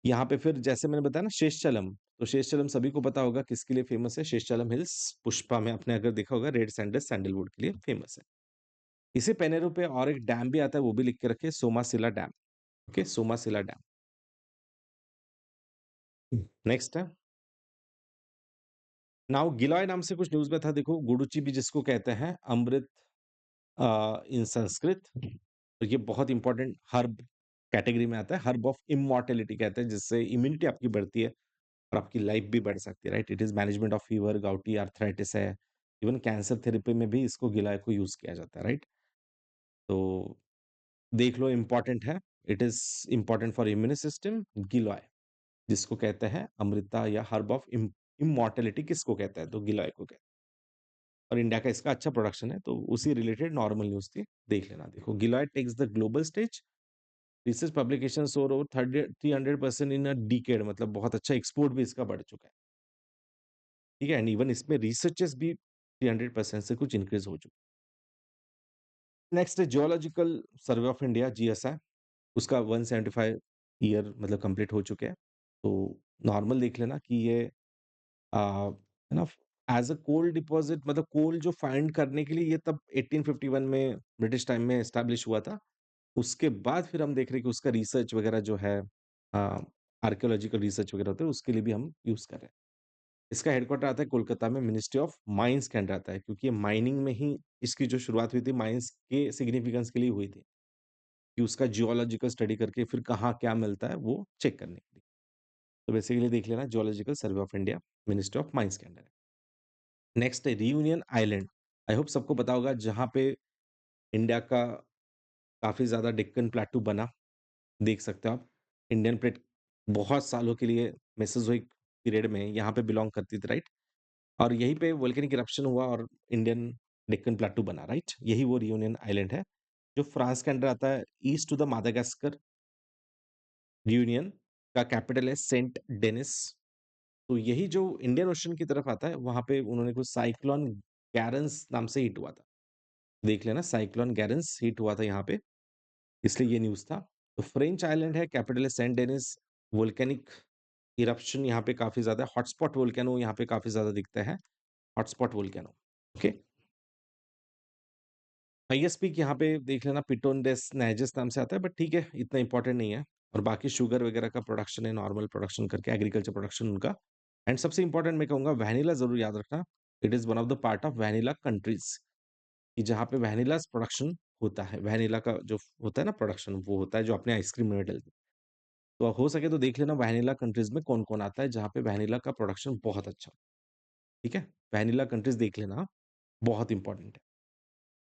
यहाँ पे फिर जैसे मैंने बताया ना शेषचलम, तो शेषचलम सभी को पता होगा किसके लिए फेमस है? शेषचलम हिल्स पुष्पा में आपने अगर देखा होगा, रेड सैंडलवुड के लिए फेमस है। इसी पेनेरू पे और एक डैम भी आता है, वो भी लिख के रखे, Somasila dam. Okay, Somasila dam. Next है, नाउ गिलॉय नाम से कुछ न्यूज़ में था देखो, गुडुचि भी जिसको कहते हैं, अमृत इन संस्कृत। तो ये बहुत इंपॉर्टेंट हर्ब कैटेगरी में आता है, हर्ब ऑफ इमॉर्टेलिटी कहते हैं, जिससे इम्यूनिटी आपकी बढ़ती है और आपकी लाइफ भी बढ़ सकती है, right? It is management of fever, gouty arthritis है, इवन कैंसर थेरेपी में भी इसको गिलॉय को यूज़ किया जाता है, राइट? तो देख लो इम्पोर्टेंट है, it is important for immune system, giloy जिसको कहते हैं अमृता या हर्ब ऑफ इमॉर्टेलिटी किसको कहते हैं? तो गिलॉय को कहते हैं और इंडिया का इसका अच्छा प्रोडक्शन है, तो उसी रिलेटेड नॉर्मल न्यूज़ थी, देख लेना। देखो, giloy takes the global stage, research publication soar over 300% in a decade, मतलब बहुत अच्छा एक्सपोर्ट भी इसका बढ़ चुका है, ठीक है? एंड इवन इसमें रिसर्चेस भी 300% से कुछ इंक्रीज़ हो चुका है। नेक्स्ट है geological survey of India, GSI, उसका 175 ईयर मतलब कंप्लीट हो चुके हैं। तो नॉर्मल देख लेना कि ये है ना, एज़ अ कोल डिपॉज़िट, मतलब कोल जो फाइंड करने के लिए ये तब 1851 में ब्रिटिश टाइम में एस्टेब्लिश हुआ था। उसके बाद फिर हम देख रहे हैं कि उसका रिसर्च वगैरह जो है आर्कियोलॉजिकल रिसर्च वगैरह होता है, उसके लिए भी हम यूज़ कर रहे हैं। इसका हेडक्वार्टर आता है कोलकाता में, मिनिस्ट्री ऑफ माइंस के अंडर आता है, क्योंकि ये माइनिंग में ही इसकी जो शुरुआत हुई थी, माइंस के सिग्निफिकेंस के लिए हुई थी, कि उसका जियोलॉजिकल स्टडी करके फिर कहाँ क्या मिलता है वो चेक करने के लिए। तो बेसिकली देख लेना, geological survey of India, ministry of mines के अंडर है। नेक्स्ट है रियूनियन आइलैंड। आई होप सबको पता होगा, जहाँ पे इंडिया का काफ़ी ज़्यादा डेक्कन प्लेटू बना, देख सकते हो आप। इंडियन प्लेट बहुत सालों के लिए मेसोज़ोइक पीरियड में यहाँ पे बिलॉन्ग करती थी, राइट? और यहीं पे वोल्केनिक इरप्शन हुआ और इंडियन डेक्कन प्लेटू बना, राइट? यही वो रियूनियन आइलैंड है, जो फ्रांस के अंडर आता है, east to the Madagascar. Reunion का कैपिटल है सेंट डेनिस। तो यही जो इंडियन ओशन की तरफ आता है, वहाँ पे उन्होंने कुछ साइक्लोन गैरेंस नाम से हिट हुआ था। देख लेना, साइक्लोन गैरेंस हिट हुआ था यहाँ पे, इसलिए ये न्यूज़ था। तो फ्रेंच आइलैंड है, कैपिटल है सेंट डेनिस। वोल्केनिक इरप्शन यहाँ पे काफ़ी ज़्यादा है, हॉटस्पॉट वोल्केनो यहाँ पे काफ़ी ज़्यादा दिखता है, hotspot volcano, okay. Highest peak यहाँ पे देख लेना, पिटोन डेस नैजेस नाम से आता है, बट ठीक है, इतना इंपॉर्टेंट नहीं है। और बाकी शुगर वगैरह का प्रोडक्शन है, नॉर्मल प्रोडक्शन करके, एग्रीकल्चर प्रोडक्शन उनका। एंड सबसे इंपॉर्टेंट मैं कहूँगा, वैनिला ज़रूर याद रखना, it is one of the part of vanilla countries, कि जहाँ पे वैनिलास प्रोडक्शन होता है। वैनिला का जो होता है ना प्रोडक्शन, वो होता है जो अपने आइसक्रीम में डलते हैं। तो हो सके तो देख लेना वैनिला कंट्रीज़ में कौन-कौन आता है, जहाँ पे वैनिला का प्रोडक्शन बहुत अच्छा हो, ठीक है? वैनिला कंट्रीज़ देख लेना, बहुत इंपॉर्टेंट है।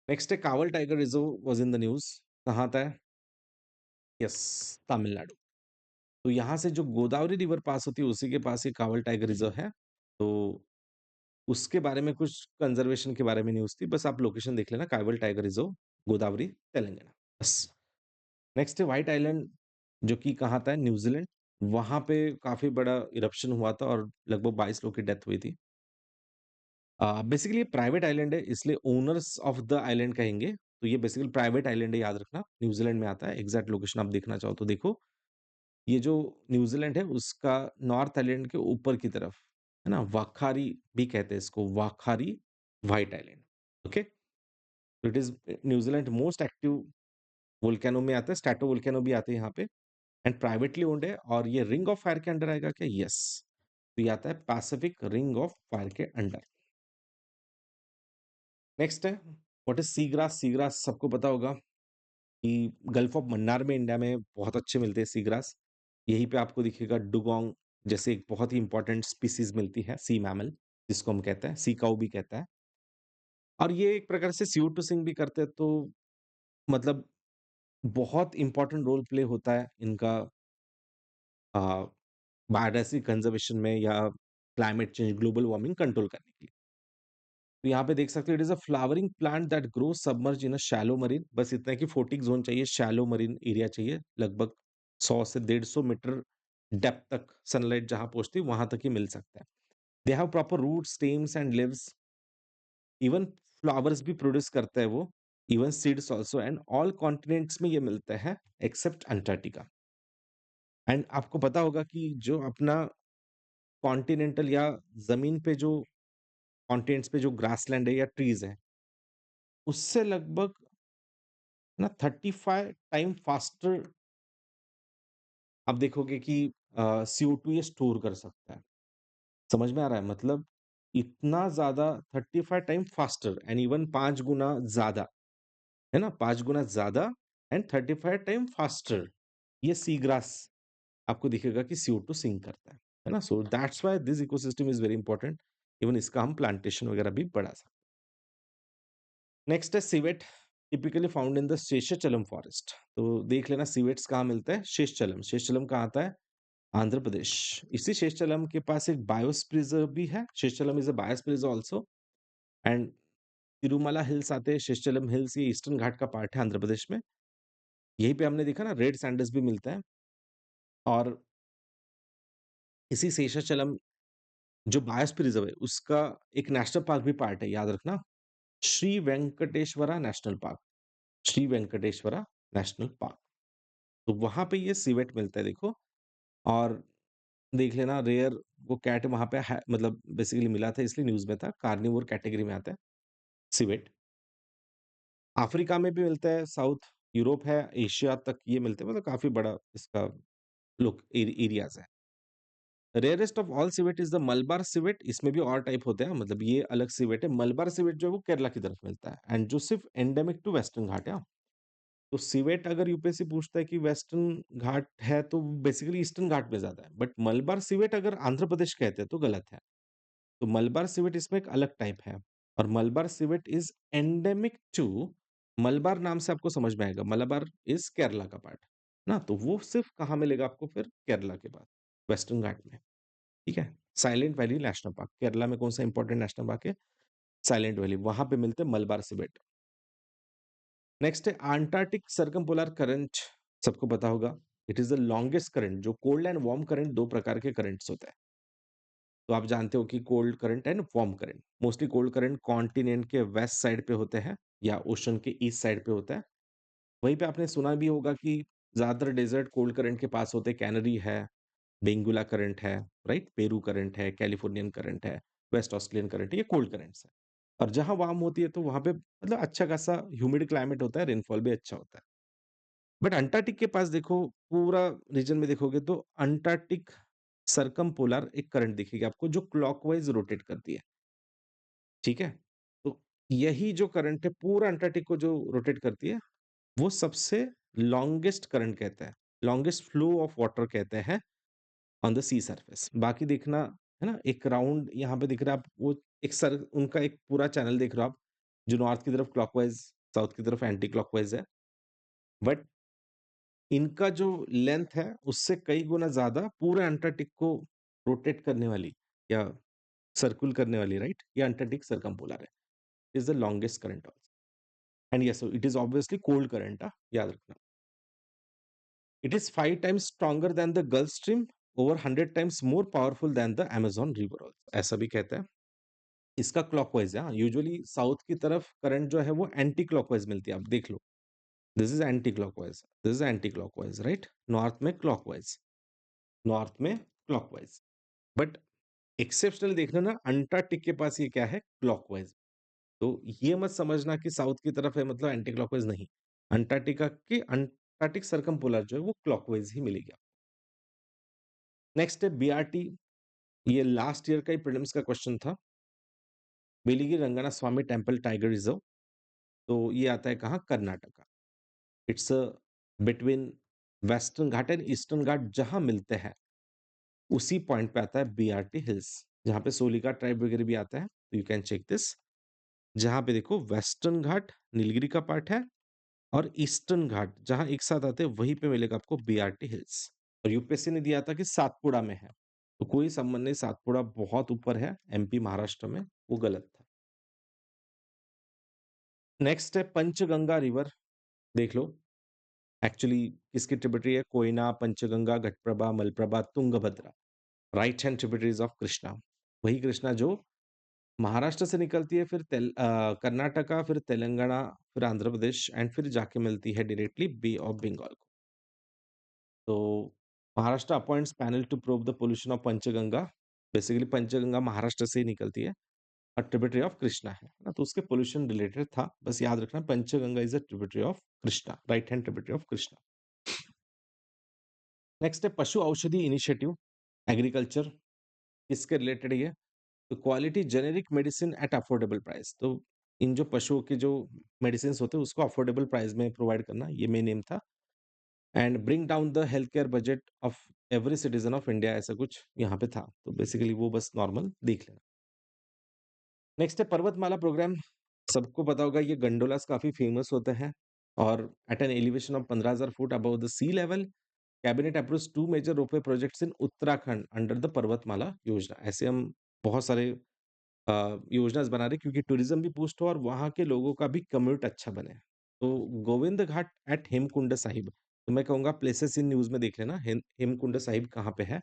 नेक्स्ट है Kawal tiger reserve was in the news, कहाँ आता है? यस, तमिलनाडु। तो यहाँ से जो गोदावरी रिवर पास होती है, उसी के पास ये कावल टाइगर रिज़र्व है। तो उसके बारे में कुछ कंज़र्वेशन के बारे में न्यूज़ थी, बस आप लोकेशन देख लेना, कावल टाइगर रिज़र्व, गोदावरी, तेलंगाना, बस। नेक्स्ट है व्हाइट आइलैंड, जो कि कहाँ था? न्यूज़ीलैंड। वहाँ पे काफ़ी बड़ा इरप्शन हुआ था और लगभग 22 लोग की डेथ हुई थी। बेसिकली ये प्राइवेट आइलैंड है, इसलिए ओनर्स ऑफ द आइलैंड कहेंगे। तो ये बेसिकली प्राइवेट आइलैंड है, याद रखना। न्यूज़ीलैंड में आता है, एग्ज़ैक्ट लोकेशन आप देखना चाहो तो देखो। ये जो न्यूज़ीलैंड है, उसका नॉर्थ आइलैंड के ऊपर की तरफ, है ना? वाखारी भी कहते हैं इसको, वाखारी व्हाइट आइलैंड, ओके? तो it is New Zealand most active volcano में आता है, स्ट्रैटो वोल्केनो भी आते हैं यहाँ पे एंड प्राइवेटली ओन्ड है और ये रिंग ऑफ फायर के अंडर आएगा क्या? यस। तो ये आता है पैसिफिक रिंग ऑफ फायर के अंडर। नेक्स्ट है, what is sea grass? Sea grass सबको पता होगा कि गल्फ ऑफ मन्नार में इंडिया में बहुत अच्छे मिलते हैं सी ग्रास। यहीं पे आपको दिखेगा डुगोंग जैसे एक बहुत ही इंपॉर्टेंट स्पीसीज मिलती है, सी मैमल जिसको हम कहते हैं, सी काऊ भी कहता है। और ये एक प्रकार से CO2 सिंक भी करते हैं, तो मतलब बहुत इंपॉर्टेंट रोल प्ले होता है इनका बायोडायवर्सिटी कंजर्वेशन में या climate change, global warming control करने के लिए। तो यहाँ पे देख सकते हो, it is a flowering plant that grows submerge in a shallow marine. बस इतना है कि फोटिक जोन चाहिए, शैलो मरीन एरिया चाहिए, लगभग 100 से 150 मीटर डेप्थ तक सनलाइट जहां पहुंचती है वहां तक ही मिल सकता है। They have proper root, stems and leaves. Even flowers भी प्रोड्यूस करता है वो, even seeds also, and all continents में ये मिलते हैं एक्सेप्ट अंटार्कटिका। एंड आपको पता होगा कि जो अपना कॉन्टिनेंटल या जमीन पे जो कॉन्टिनेंट्स पे जो ग्रासलैंड है या ट्रीज है, उससे लगभग ना 35 टाइम फास्टर आप देखोगे कि CO2 ये स्टोर कर सकता है। समझ में आ रहा है? मतलब इतना ज़्यादा 35 टाइम फास्टर एंड इवन 5 गुना ज़्यादा, है ना? 5 गुना ज़्यादा एंड 35 टाइम फास्टर ये सी ग्रास आपको दिखेगा कि CO2 सिंक करता है ना? So that's why this ecosystem is very important. Even इसका हम प्लांटेशन वगैरह भी बढ़ा सकते हैं। नेक्स्ट है civet, typically found in the Seshachalam forest. तो देख लेना सिवेट्स कहाँ मिलता है? शेषचलम। शेषचलम कहाँ आता है? आंध्र प्रदेश। इसी शेषचलम के पास एक बायोस्प्रिजर भी है। Seshachalam is a biosphere also and Tirumala hills आते हैं। शेषचलम हिल्स ये ईस्टर्न घाट का पार्ट है आंध्र प्रदेश में। यहीं पे हमने देखा ना रेड सैंडल्स भी मिलता है। और इसी शेषाचलम जो बायोस्प्रिजर है उसका एक नेशनल पार्क भी पार्ट है, याद रखना, Shri Venkateswara national park. Shri Venkateswara national park. तो वहां पे ये सिवेट मिलता है, देखो। और देख लेना रेयर वो कैट वहां पे है, मतलब बेसिकली मिला था इसलिए न्यूज में था। कार्निवोर कैटेगरी में आता है सिवेट। अफ्रीका में भी मिलता है, साउथ यूरोप है, एशिया तक ये मिलते हैं, मतलब काफी बड़ा इसका लुक एरियाज है। Rarest of all civet is the Malabar civet. इसमें भी और टाइप होते हैं, मतलब ये अलग सिवेट है। मलबार सिवेट जो है वो केरला की तरफ मिलता है एंड जो सिर्फ एंडेमिक टू वेस्टर्न घाट है। तो सिवेट अगर यूपीएससी पूछता है कि वेस्टर्न घाट है तो बेसिकली ईस्टर्न घाट में ज्यादा है, बट मलबार सिवेट अगर आंध्र प्रदेश कहते हैं तो गलत है। तो मलबार सिवेट इसमें एक अलग टाइप है और Malabar civet is endemic to, Malabar नाम से आपको समझ में आएगा, मलबार इज केरला का पार्ट ना। तो वो सिर्फ कहाँ मिलेगा आपको? फिर केरला के बाद वेस्टर्न घाट में, ठीक है। Silent valley national park, Kerala में कौन सा इंपॉर्टेंट नेशनल पार्क है? साइलेंट वैली, वहां पे मिलते हैं मलबार सिवेट। नेक्स्ट है अंटार्कटिक सर्कमपोलर करंट। सबको पता होगा, it is the longest current. जो कोल्ड एंड वार्म करंट, दो प्रकार के करंट्स होते हैं। तो आप जानते हो कि cold current and warm current. Mostly cold current continent के वेस्ट साइड पे होते हैं या ओशन के ईस्ट साइड पे होता है। वहीं पे आपने सुना भी होगा कि ज्यादातर डेजर्ट कोल्ड करंट के पास होते हैं। कैनरी है, बेंगुला करंट है, राइट, पेरू करंट है, कैलिफोर्नियन करंट है, वेस्ट ऑस्ट्रेलियन करंट है, ये कोल्ड करंट्स है। और जहां वार्म होती है तो वहां पे मतलब अच्छा खासा ह्यूमिड क्लाइमेट होता है, रेनफॉल भी अच्छा होता है। बट अंटार्कटिक के पास देखो, पूरा रीजन में देखोगे तो अंटार्कटिक सरकम पोलर एक करंट दिखेगी आपको जो क्लॉकवाइज रोटेट करती है, ठीक है। तो यही जो करंट है पूरा अंटार्कटिक को जो रोटेट करती है, वो सबसे लॉन्गेस्ट करंट कहते हैं, लॉन्गेस्ट फ्लो ऑफ वाटर कहते हैं ऑन द सी सरफेस। बाकी देखना, है ना, एक राउंड यहाँ पे दिख रहा है आप, वो एक सर उनका एक पूरा चैनल देख रहे हो आप, जो नॉर्थ की तरफ क्लॉकवाइज, साउथ की तरफ एंटी क्लॉकवाइज है। बट इनका जो लेंथ है उससे कई गुना ज्यादा पूरे अंटार्कटिक को रोटेट करने वाली या सर्कुल करने वाली, राइट, ये अंटार्कटिक सरकमपोलर है, is the longest current. And yes, it is obviously cold current, याद रखना। It is 5 times stronger than the gulf stream, over 100 times more powerful than the Amazon river, ऐसा भी कहते हैं। इसका क्लॉकवाइज है, यूजुअली साउथ की तरफ करंट जो है वो एंटी क्लॉकवाइज मिलती है, आप देख लो। This is anticlockwise, this is anticlockwise, right? North में क्लॉकवाइज, नॉर्थ में क्लॉकवाइज। बट एक्सेप्शनल देखना ना, अंटार्कटिक के पास ये क्या है, क्लॉकवाइज। तो ये मत समझना कि साउथ की तरफ है मतलब एंटी क्लॉकवाइज, नहीं। अंटार्कटिका के अंटार्कटिक सर्कमपोलर जो है वो क्लॉकवाइज ही मिलेगी। नेक्स्ट है बीआरटी, ये लास्ट ईयर का ही प्रीलिम्स का क्वेश्चन था। बेलिगी रंगना स्वामी टेम्पल टाइगर रिजर्व, तो ये आता है कहाँ, Karnataka. It's between western Ghat and eastern Ghat जहां मिलते हैं, उसी पॉइंट पे आता है बीआरटी हिल्स, जहां पे सोलिका ट्राइब वगैरह भी आता है, तो यू कैन चेक दिस। जहां पे देखो वेस्टर्न घाट नीलगिरी का पार्ट है, और ईस्टर्न घाट जहां एक साथ आते हैं, वहीं पे मिलेगा आपको बीआरटी हिल्स। और यूपीएससी ने दिया था कि सातपुड़ा में है, तो कोई संबंध नहीं, सातपुड़ा बहुत ऊपर है एमपी महाराष्ट्र में, वो गलत था। नेक्स्ट है पंचगंगा रिवर, देख लो। एक्चुअली किसकी ट्रिब्यूटरी है, Koyna, Panchganga, Ghataprabha, Malaprabha, Tungabhadra, right hand tributaries of Krishna. वही कृष्णा जो महाराष्ट्र से निकलती है, फिर कर्नाटका, फिर तेलंगाना, फिर आंध्र प्रदेश, एंड फिर जाके मिलती है डायरेक्टली बे ऑफ बंगाल को। तो Maharashtra appoints panel to prove the pollution of Panchganga. Basically Panchganga Maharashtra से ही निकलती है, और ट्रिब्यूटरी ऑफ कृष्णा है ना, तो उसके पोल्यूशन रिलेटेड था, बस याद रखना Panchganga is a tributary of Krishna, right hand tributary of Krishna. Next है पशु औषधि इनिशिएटिव एग्रीकल्चर, किसके रिलेटेड ये, तो quality generic medicine at affordable price, तो इन जो पशुओं के जो मेडिसिन होते हैं उसको अफोर्डेबल प्राइस में प्रोवाइड करना, ये मेन एम था। And bring down the health care budget of every citizen of India, ऐसा कुछ यहाँ पे था, तो बेसिकली वो बस नॉर्मल देख लेना। नेक्स्ट है पर्वतमाला प्रोग्राम, सबको पता होगा ये गंडोलास काफी फेमस होते हैं, और at an elevation of 15,000 foot above the sea level, cabinet approves 2 major ropeway projects in Uttarakhand under the Parvatmala Yojana. ऐसे हम बहुत सारे योजनाएं बना रहे, क्योंकि टूरिज्म भी बूस्ट हो और वहाँ के लोगों का भी कम्यूट अच्छा बने। तो गोविंद घाट एट हेमकुंड साहिब, तो मैं कहूंगा प्लेसेस इन न्यूज में देख लेना, हेमकुंड साहिब कहाँ पे है,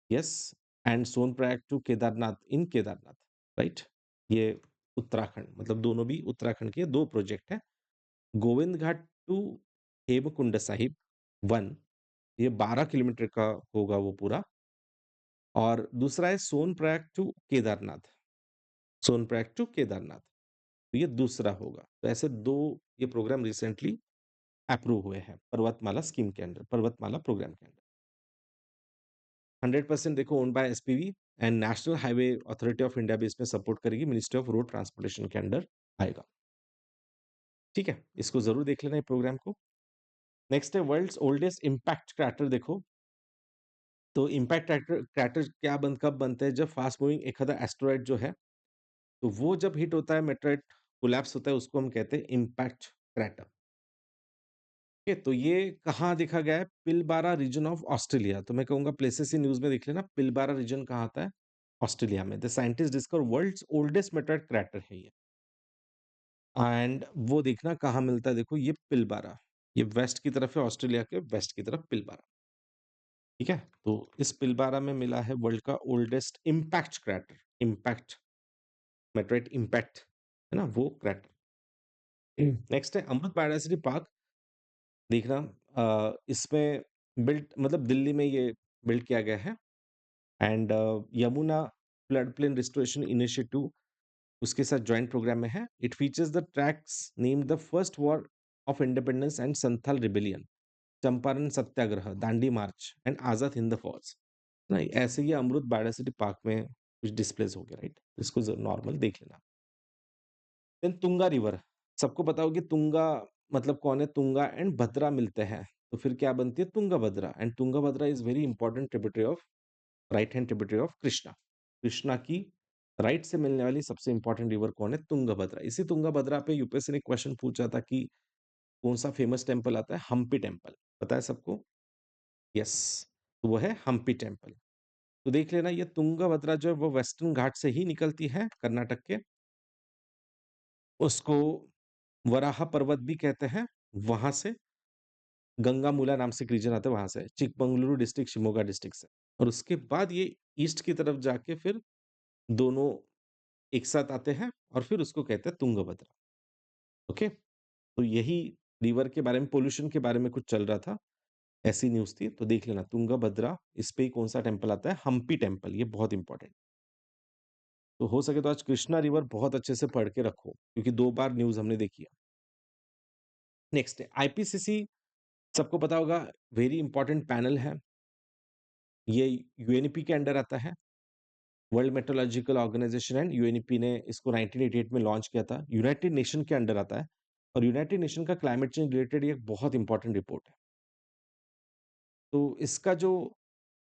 yes. And Sonprayag to Kedarnath in Kedarnath, right. ये उत्तराखंड, मतलब दोनों भी उत्तराखंड के दो प्रोजेक्ट है। गोविंद घाट टू हेमकुंड साहिब वन, ये 12 किलोमीटर का होगा वो पूरा, और दूसरा है सोनप्रयाग टू केदारनाथ, सोनप्रयाग टू केदारनाथ, तो ये दूसरा होगा। तो ऐसे दो ये प्रोग्राम रिसेंटली अप्रूव हुए हैं पर्वतमाला स्कीम के अंडर, पर्वतमाला प्रोग्राम के अंडर। 100% देखो own by SPV, and national highway authority of India भी इसमें सपोर्ट करेगी, मिनिस्ट्री ऑफ रोड ट्रांसपोर्टेशन के अंडर आएगा। ठीक है, इसको जरूर देख लेना ये प्रोग्राम को। नेक्स्ट है वर्ल्ड्स ओल्डेस्ट इम्पैक्ट क्रैटर, देखो। तो इम्पैक्ट क्रैटर क्या कब बनते हैं, जब फास्ट मूविंग एक एस्ट्रॉइड जो है, तो वो जब हिट होता है, मेटेराइट कोलैप्स होता है, उसको हम कहते हैं इम्पैक्ट क्रैटर। तो ये कहाँ देखा गया है, पिलबारा रीजन ऑफ ऑस्ट्रेलिया, तो मैं कहूंगा प्लेसेस इन न्यूज में देख लेना, पिलबारा रीजन कहाँ आता है, ऑस्ट्रेलिया में। The scientist discover world's oldest meteorite crater है ये, एंड वो देखना कहाँ मिलता है, देखो ये पिलबारा, ये वेस्ट की तरफ है, ऑस्ट्रेलिया के वेस्ट की तरफ पिलबारा। ठीक है, तो इस पिलबारा में मिला है वर्ल्ड का oldest impact crater, impact मेटेराइट impact है ना, वो क्रैटर। नेक्स्ट है अमृत बायोडायवर्सिटी पार्क, देखना इसमें बिल्ट मतलब दिल्ली में ये बिल्ड किया गया है, and Yamuna flood plain restoration initiative उसके साथ ज्वाइंट प्रोग्राम में है। It features the tracks named the first war of independence and Santhal rebellion, Champaran Satyagraha, Dandi march, and Azad Hind Fauj. नहीं, ऐसे ही अमृत बायोडायवर्सिटी पार्क में कुछ डिस्प्लेस हो गया, राइट, इसको नॉर्मल देख लेना। देन तुंगा रिवर, सबको पता होगी तुंगा मतलब कौन है, तुंगा एंड भद्रा मिलते हैं, तो फिर क्या बनती है, Tunga Bhadra, and Tunga Bhadra is very important tributary of, right hand tributary of Krishna. Krishna की राइट से मिलने वाली सबसे इंपॉर्टेंट रिवर कौन है, तुंगभद्रा। इसी तुंगभद्रा पे यूपीएससी ने क्वेश्चन पूछा था कि कौन सा फेमस टेम्पल आता है, हम्पी टेम्पल, पता है सबको, यस, तो वो है हम्पी टेम्पल। तो देख लेना, ये तुंगभद्रा जो है वो वेस्टर्न घाट से ही निकलती है कर्नाटक के, उसको वराह पर्वत भी कहते हैं, वहां से गंगामूला नाम से एक रीजन आता है वहाँ से, चिकमंगलुरु डिस्ट्रिक्ट, शिमोगा डिस्ट्रिक्ट से। और उसके बाद ये ईस्ट की तरफ जाके फिर दोनों एक साथ आते हैं और फिर उसको कहते हैं तुंगभद्रा, ओके? तो यही रिवर के बारे में, पॉल्यूशन के बारे में कुछ चल रहा था, ऐसी न्यूज़ थी, तो देख लेना तुंगभद्रा, इस पे ही कौन-सा टेम्पल आता है, हम्पी टेम्पल, ये बहुत इम्पोर्टेंट। तो हो सके तो आज कृष्णा रिवर बहुत अच्छे से पढ़ के रखो, क्योंकि 2 बार न्यूज़ हमने देखी है। नेक्स्ट है आईपीसीसी, सबको पता होगा, वेरी इंपॉर्टेंट पैनल है। ये यूएनईपी के अंडर आता है, world meteorological organization and UNEP ने इसको 1988 में लॉन्च किया था। यूनाइटेड नेशन के अंडर आता है और यूनाइटेड नेशन का क्लाइमेट चेंज रिलेटेड ये एक बहुत इंपॉर्टेंट रिपोर्ट है। तो इसका जो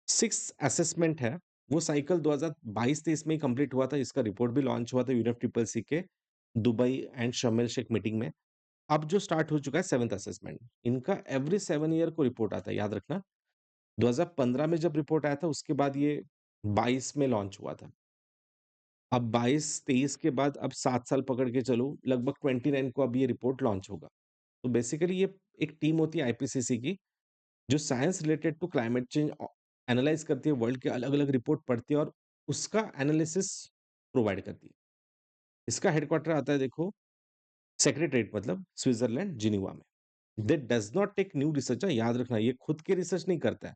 6th असेसमेंट है, वो साइकिल 2022-23 में ही कंप्लीट हुआ था। इसका रिपोर्ट भी लॉन्च हुआ था यूएनएफसीसीसी के दुबई एंड शर्म एल शेख मीटिंग में। अब जो स्टार्ट हो चुका है 7th असेसमेंट, इनका एवरी 7 ईयर को रिपोर्ट आता है, याद रखना। 2015 में जब रिपोर्ट आया था, उसके बाद ये 22 में लॉन्च हुआ था। अब 22-23 के बाद अब 7 साल पकड़ के चलो, लगभग 29 को अब ये रिपोर्ट लॉन्च होगा। तो बेसिकली ये एक टीम होती है आईपीसीसी की, जो science related to climate change analyse करती है, वर्ल्ड के अलग-अलग रिपोर्ट पढ़ती है और उसका एनालिसिस प्रोवाइड करती है। इसका हेडक्वार्टर आता है देखो, सेक्रेटरीएट मतलब स्विट्ज़रलैंड, जिनीवा में। They does not take new research, याद रखना, ये खुद के रिसर्च नहीं करता है।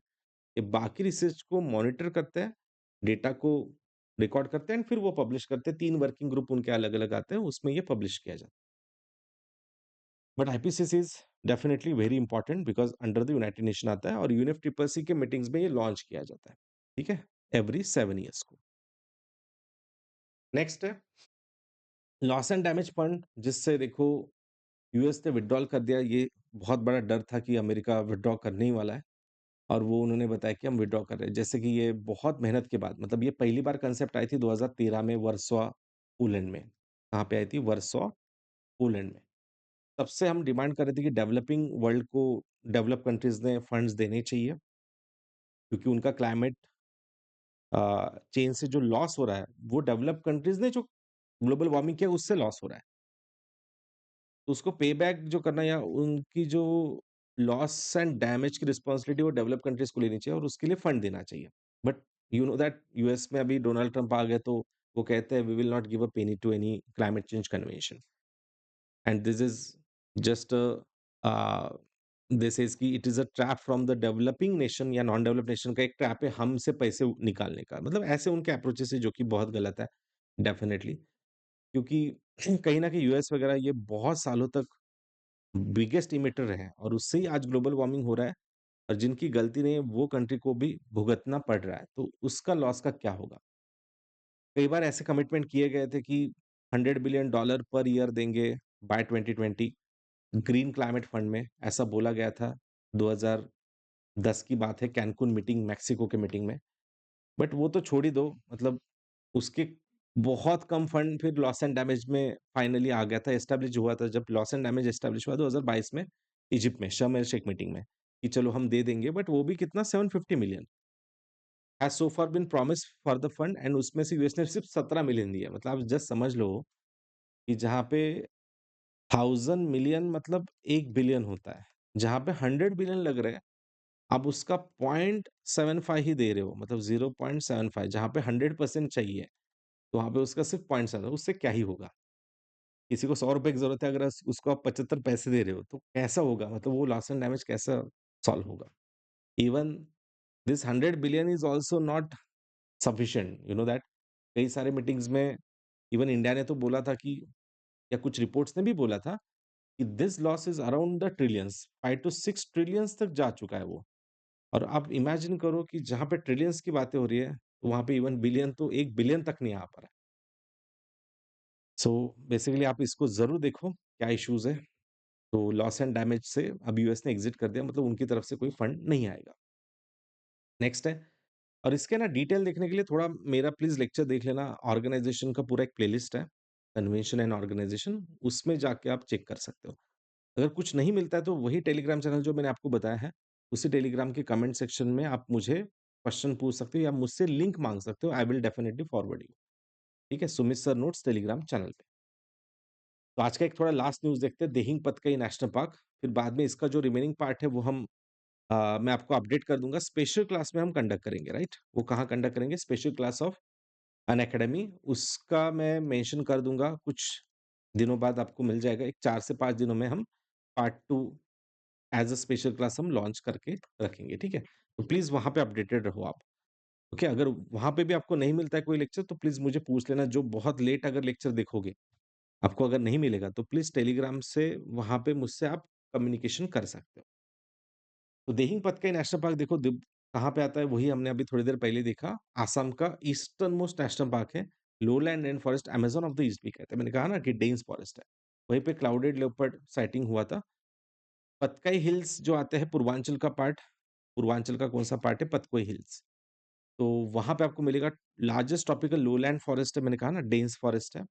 ये बाकी रिसर्च को मॉनिटर करते हैं, डेटा को रिकॉर्ड करते हैं एंड फिर वो पब्लिश करते हैं। 3 वर्किंग ग्रुप उनके अलग-अलग आते हैं, उसमें ये पब्लिश किया जाता है। But IPCC is definitely very important because under the United nation आता है और यूएनएफसीसीसी के मीटिंग्स में ये लॉन्च किया जाता है। ठीक है? एवरी 7 ईयर्स को। नेक्स्ट है लॉस एंड डैमेज फंड, जिससे देखो यूएस ने विथड्रॉल कर दिया। ये बहुत बड़ा डर था कि अमेरिका विथड्रॉ करने ही वाला है और वो उन्होंने बताया कि हम विथड्रॉ कर रहे हैं। जैसे कि ये बहुत मेहनत के बाद, मतलब ये पहली बार कांसेप्ट आई थी 2013 में वर्सोवा, पोलैंड में। कहाँ पे आई थी? वर्सोवा, पोलैंड में। तब से हम डिमांड कर रहे थे कि डेवलपिंग वर्ल्ड को, डेवलप्ड कंट्रीज़ ने फंड्स देने चाहिए, क्योंकि उनका क्लाइमेट चेंज से जो लॉस हो रहा है, वो डेवलप्ड कंट्रीज़ ने जो ग्लोबल वार्मिंग किया उससे लॉस हो रहा है। तो उसको पे बैक जो करना, या उनकी जो लॉस एंड डैमेज की रिस्पॉन्सिबिलिटी वो डेवलप्ड कंट्रीज़ को लेनी चाहिए और उसके लिए फंड देना चाहिए। But you know that US में अभी डोनाल्ड ट्रम्प आ गए, तो वो कहते हैं we will not give a penny to any climate change convention and this is just this is कि it is a trap from the developing nation, या non developed nation का एक ट्रैप है हमसे पैसे निकालने का। मतलब ऐसे उनके अप्रोचेस है जो कि बहुत गलत है डेफिनिटली, क्योंकि कहीं न कहीं यूएस वगैरह ये बहुत सालों तक बिगेस्ट इमिटर रहे हैं और उससे ही आज ग्लोबल वार्मिंग हो रहा है और जिनकी गलती नहीं है वो कंट्री को भी भुगतना पड़ रहा है। तो उसका लॉस का क्या होगा? कई बार ऐसे कमिटमेंट किए गए थे कि $100 बिलियन पर ईयर देंगे बाय 2020 ग्रीन क्लाइमेट फंड में, ऐसा बोला गया था। 2010 की बात है, कैनकुन मीटिंग, मेक्सिको के मीटिंग में। बट वो तो छोड़ ही दो, मतलब उसके बहुत कम फंड फिर लॉस एंड डैमेज में फाइनली आ गया था, एस्टैब्लिश हुआ था। जब लॉस एंड डैमेज एस्टैब्लिश हुआ 2022 में इजिप्ट में शर्म एल शेख मीटिंग में, कि चलो हम दे देंगे, बट वो भी कितना 750 million has so far been promised for the fund and उसमें से यूएस ने सिर्फ 17 मिलियन दिया। मतलब आप जस्ट समझ लो कि जहाँ पे 1000 मिलियन मतलब 1 बिलियन होता है, जहाँ पे 100 बिलियन लग रहे हैं, आप उसका 0.75 ही दे रहे हो, मतलब 0.75, जहाँ पे 100% चाहिए, तो वहाँ पे उसका सिर्फ 0.7, उससे क्या ही होगा? किसी को ₹100 की ज़रूरत है, अगर उसको आप 75 पैसे दे रहे हो, तो कैसा होगा? मतलब वो लॉस एंड डैमेज कैसा सॉल्व होगा? Even this 100 billion is also not sufficient, you know that? कई सारे मीटिंग्स में इवन इंडिया ने तो बोला था कि, या कुछ रिपोर्ट्स ने भी बोला था कि this loss is around the trillions, 5 to 6 trillions तक जा चुका है वो। और आप इमेजिन करो कि जहाँ पे ट्रिलियंस की बातें हो रही है, तो वहाँ पे इवन बिलियन, तो 1 बिलियन तक नहीं आ पा रहा है। सो बेसिकली आप इसको ज़रूर देखो, क्या इश्यूज़ है। तो लॉस एंड डैमेज से अब यूएस ने एग्ज़िट कर दिया, मतलब उनकी तरफ से कोई फंड नहीं आएगा। नेक्स्ट है, और इसके ना डिटेल देखने के लिए थोड़ा मेरा प्लीज़ लेक्चर देख लेना, ऑर्गेनाइज़ेशन का पूरा एक प्लेलिस्ट है, कन्वेंशन एंड ऑर्गेनाइज़ेशन, उसमें जाके आप चेक कर सकते हो। अगर कुछ नहीं मिलता है तो वही टेलीग्राम चैनल जो मैंने आपको बताया है, उसी टेलीग्राम के कमेंट सेक्शन में आप मुझे क्वेश्चन पूछ सकते हो या मुझसे लिंक माँग सकते हो, I will definitely forward you. ठीक है? Sumit sir notes Telegram channel पे। तो आज का एक थोड़ा लास्ट न्यूज़ देखते हैं, दिहिंग पतकई नेशनल पार्क, फिर बाद में इसका जो रिमेनिंग पार्ट है वो मैं आपको अपडेट कर दूँगा, स्पेशल क्लास में हम कंडक्ट करेंगे, राइट? वो कहाँ कंडक्ट करेंगे? Special class of an academy, उसका मैं मेंशन कर दूँगा, कुछ दिनों बाद आपको मिल जाएगा, एक 4 से 5 दिनों में हम part 2 as a special class हम लॉन्च करके रखेंगे, ठीक है? तो प्लीज़ वहाँ पे अपडेटेड रहो आप, ओके? अगर वहाँ पे भी आपको नहीं मिलता है कोई लेक्चर तो प्लीज़ मुझे पूछ लेना, जो बहुत लेट अगर लेक्चर देखोगे, आपको अगर नहीं मिलेगा तो प्लीज़ टेलीग्राम से वहाँ पे मुझसे आप कम्युनिकेशन कर सकते हो। तो दिहिंग पतकई नेशनल पार्क देखो कहाँ पे आता है, वही हमने अभी थोड़ी देर पहले देखा, असम का ईस्टर्न मोस्ट नेशनल पार्क है, lowland rain forest Amazon of the east भी कहते हैं, मैंने कहा ना कि डेंस फॉरेस्ट है, वहीं पे क्लाउडेड लेपर्ड साइटिंग हुआ था। पतकई हिल्स जो आते हैं पूर्वांचल का पार्ट, पूर्वांचल का कौन सा पार्ट है? पतकोई हिल्स, तो वहां पे आपको मिलेगा, लार्जेस्ट ट्रॉपिकल लोलैंड फॉरेस्ट है, मैंने कहा ना डेंस फॉरेस्ट है।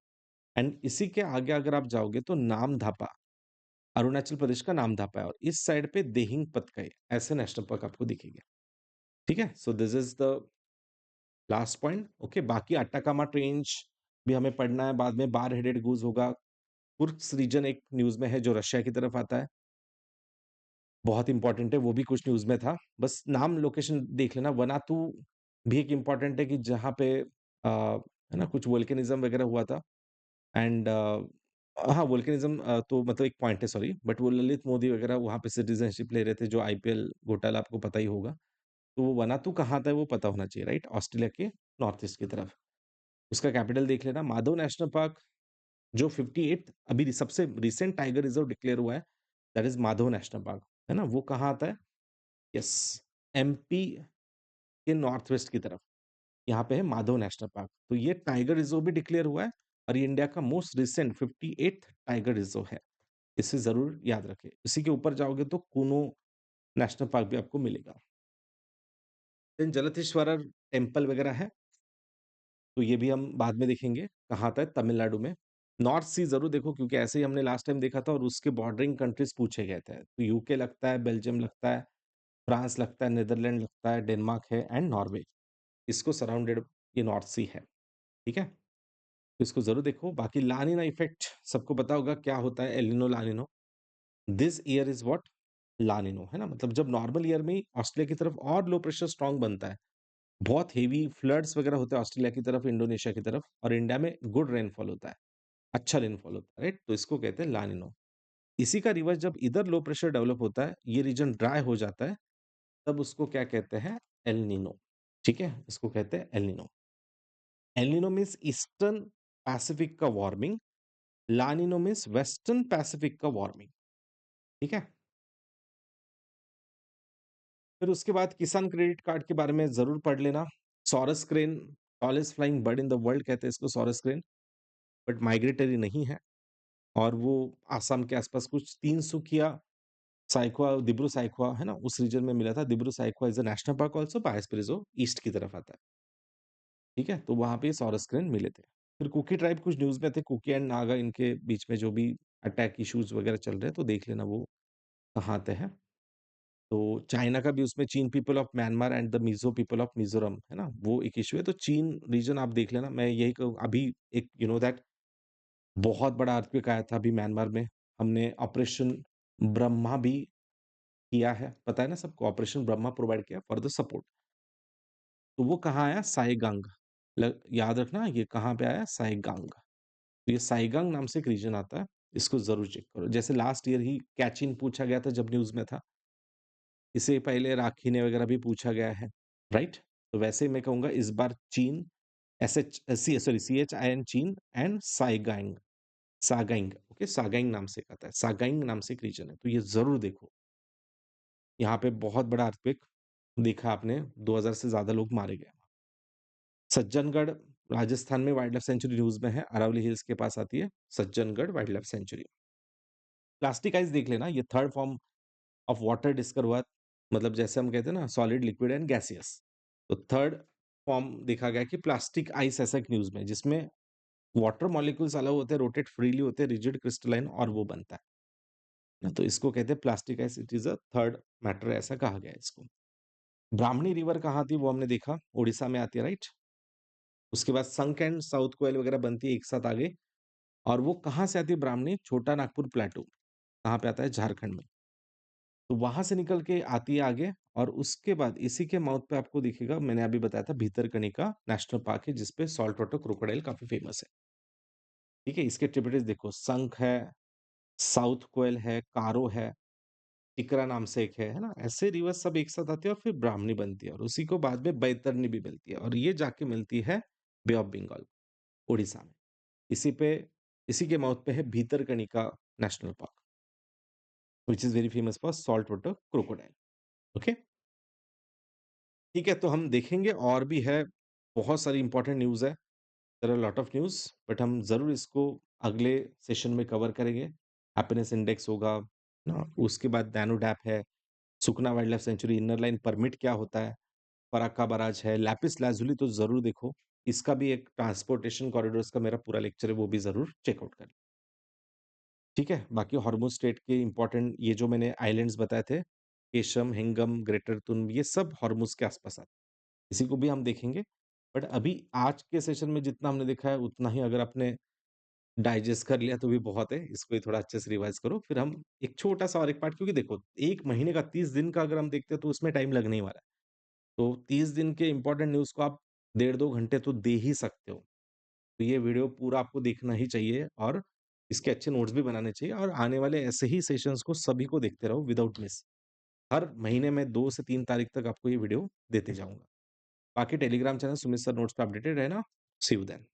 एंड इसी के आगे अगर आप जाओगे तो नामधापा, अरुणाचल प्रदेश का नामधापा है, और इस साइड पे दिहिंग पतकई ऐसे नेशनल पार्क आपको दिखेंगे, ठीक है? So this is the last point, okay? बाकी अट्टाकामा रेंज भी हमें पढ़ना है, बाद में बार हेडेड गूज होगा, कुर्स्क रीजन एक न्यूज में है जो रशिया की तरफ आता है, बहुत इंपॉर्टेंट है, वो भी कुछ न्यूज में था, बस नाम लोकेशन देख लेना। वनातू भी एक इम्पॉर्टेंट है कि जहाँ पे है ना कुछ वोल्केनिज्म वगैरह हुआ था, एंड हाँ वोल्केनिज्म तो मतलब एक पॉइंट है, सॉरी, बट वो ललित मोदी वगैरह वहाँ पे सिटीजनशिप ले रहे थे, जो आईपीएल घोटाला आपको पता ही होगा, तो वो वनातू कहाँ था वो पता होना चाहिए, राइट? ऑस्ट्रेलिया के नॉर्थ ईस्ट की तरफ। उसका कैपिटल देख लेना। माधव नेशनल पार्क जो 58 अभी सबसे रिसेंट टाइगर रिजर्व डिक्लेयर हुआ है, that is Madhav national park, है ना? वो कहाँ आता है? यस, एमपी के नॉर्थ वेस्ट की तरफ, यहाँ पे है माधव नेशनल पार्क। तो ये टाइगर रिजर्व भी डिक्लेयर हुआ है, और ये इंडिया का most recent 58th tiger reserve है, इसे जरूर याद रखें। इसी के ऊपर जाओगे तो कूनो नेशनल पार्क भी आपको मिलेगा। देन जलथेश्वरर टेम्पल वगैरह है, तो ये भी हम बाद में देखेंगे, कहाँ आता है? तमिलनाडु में। नॉर्थ सी जरूर देखो, क्योंकि ऐसे ही हमने लास्ट टाइम देखा था, और उसके बॉर्डरिंग कंट्रीज पूछे गए थे, तो यूके लगता है, बेल्जियम लगता है, फ्रांस लगता है, नीदरलैंड लगता है, डेनमार्क है, एंड नॉर्वे, इसको सराउंडेड ये नॉर्थ सी है, ठीक है? तो इसको जरूर देखो। बाकी लानिना इफेक्ट सबको पता होगा क्या होता है, El Nino La Nina. This year is what? La Nina, है ना? मतलब जब नॉर्मल ईयर में ही ऑस्ट्रेलिया की तरफ और लो प्रेशर स्ट्रांग बनता है, बहुत हेवी फ्लड्स वगैरह होते हैं ऑस्ट्रेलिया की तरफ, इंडोनेशिया की तरफ, और इंडिया में गुड रेनफॉल होता है, अच्छा रेनफॉल होता है, राइट? तो इसको कहते हैं लानिनो। इसी का रिवर्स जब इधर लो प्रेशर डेवलप होता है, ये रीजन ड्राई हो जाता है, तब उसको क्या कहते हैं? एल नीनो, ठीक है? इसको कहते हैं El Nino. El Nino means eastern Pacific का वार्मिंग, ला नीनो मीन्स वेस्टर्न पैसिफिक का वार्मिंग, ठीक है? फिर उसके बाद किसान क्रेडिट कार्ड के बारे में जरूर पढ़ लेना। Sorus crane, tallest flying bird in the world कहते हैं इसको, सॉरस क्रेन, बट माइग्रेटरी नहीं है, और वो आसाम के आसपास कुछ 300 साइक्वा, दिब्रू साइक्वा, है ना, उस रीजन में मिला था। Dibru Saikhowa is a national park also, biosphere east की तरफ आता है, ठीक है? तो वहां पे सॉरस क्रेन मिले थे। फिर कुकी ट्राइब कुछ न्यूज में थे, कुकी एंड नागा, इनके बीच में जो भी अटैक इश्यूज वगैरह चल रहे हैं, तो देख लेना वो कहाँ आते हैं। तो चाइना का भी उसमें, चीन people of Myanmar and the Mizo people of Mizoram, है ना, वो एक इश्यू है। तो चीन रीजन आप देख लेना। मैं यही कहूँ, अभी एक दैट बहुत बड़ा अर्थक्वेक आया था अभी म्यांमार में, हमने ऑपरेशन ब्रह्मा भी किया है, पता है ना सबको, ऑपरेशन ब्रह्मा प्रोवाइड किया फॉर द सपोर्ट। तो वो कहाँ आया? साइगांग, याद रखना ये कहाँ पे आया? साइगांग। तो ये साइगांग नाम से एक रीजन आता है, इसको जरूर चेक करो। जैसे लास्ट ईयर ही कैचिन पूछा गया था जब न्यूज में था, इससे पहले राखीने वगैरह भी पूछा गया है, राइट? तो वैसे ही मैं कहूंगा इस बार Chin, S H C sorry C H I N, Chin and Saigang, Sagaing, okay, Sagaing नाम से कहता है, सागाइंग नाम से एक रीजन है, तो ये जरूर देखो। यहाँ पे बहुत बड़ा अर्थक्वेक देखा आपने, 2000 से ज्यादा लोग मारे गए। सज्जनगढ़ राजस्थान में वाइल्ड लाइफ सेंचुरी न्यूज में है, अरावली हिल्स के पास आती है Sajjangarh wild life sanctuary. Plastic ice देख लेना, ये third form of water discover हुआ, मतलब जैसे हम कहते हैं ना सॉलिड, लिक्विड एंड गैसियस, तो थर्ड फॉर्म देखा गया कि प्लास्टिक आइस ऐसा एक न्यूज में, जिसमें वाटर मॉलिक्यूल्स अलग होते हैं, रोटेट फ्रीली होते हैं, रिजिड क्रिस्टलाइन, और वो बनता है ना, तो इसको कहते हैं plastic ice, it is a third matter, ऐसा कहा गया है इसको। ब्राह्मणी रिवर कहाँ थी वो हमने देखा, उड़ीसा में आती है, राइट? उसके बाद संक एंड साउथ कोयल वगैरह बनती है एक साथ आगे, और वो कहाँ से आती है ब्राह्मणी? छोटा नागपुर प्लेटू, कहाँ पे आता है? झारखंड में। तो वहाँ से निकल के आती है आगे और उसके बाद इसी के माउथ पे आपको दिखेगा, मैंने अभी बताया था भितरकनिका नेशनल पार्क है जिसपे सॉल्ट वाटर क्रोकोडाइल काफ़ी फेमस है। ठीक है? इसके ट्रिब्यूटरीज़ देखो शंख है, साउथ कोयल है, कारो है, टिकरा नाम से एक है ना? ऐसे रिवर्स सब एक साथ आते हैं और फिर ब्राह्मणी बनती है और उसी को बाद में बैतरणी भी मिलती है और ये जाके मिलती है बे ऑफ बंगाल, ओडिशा में। इसी पे इसी के माउथ पे है Bhitarkanika national park, which is very famous for salt water crocodile. Okay? ठीक है, तो हम देखेंगे और भी है, बहुत सारी इंपॉर्टेंट न्यूज़ है। There are lot of news but हम ज़रूर इसको अगले सेशन में कवर करेंगे। हैप्पीनेस इंडेक्स होगा, ना? उसके बाद नैनो डैप है, Sukhna wildlife sanctuary, inner line permit क्या होता है, फराक्का बराज है, लैपिस लाजुली तो ज़रूर देखो। इसका भी एक ट्रांसपोर्टेशन कॉरिडोर्स का मेरा पूरा लेक्चर है, वो भी ज़रूर चेकआउट करें। ठीक है? बाकी हॉर्मोज़ स्ट्रेट के इम्पोर्टेंट ये जो मैंने आइलैंड्स बताए थे, केशम, हिंगम, ग्रेटर तुन ये सब हॉर्मोज़ के आस-पास आते हैं। इसी को भी हम देखेंगे। बट अभी आज के सेशन में जितना हमने देखा है उतना ही अगर आपने डाइजेस्ट कर लिया तो भी बहुत है। इसको ही थोड़ा अच्छे से रिवाइज़ करो। फिर हम एक छोटा-सा और एक पार्ट क्योंकि देखो 1 महीने का 30 दिन का अगर हम देखते हैं तो उसमें टाइम लगने ही वाला है। तो 30 दिन के इम्पोर्टेंट न्यूज़ को आप डेढ़ 2 घंटे तो दे ही सकते हो। तो ये वीडियो पूरा आपको देखना ही चाहिए और इसके अच्छे नोट्स भी बनाने चाहिए और आने वाले ऐसे ही सेशंस को सभी को देखते रहो विदाउट मिस। हर महीने में 2 से 3 तारीख तक आपको ये वीडियो देते जाऊँगा। बाकी Telegram channel Sumit sir notes पे अपडेटेड रहना। सी यू देन।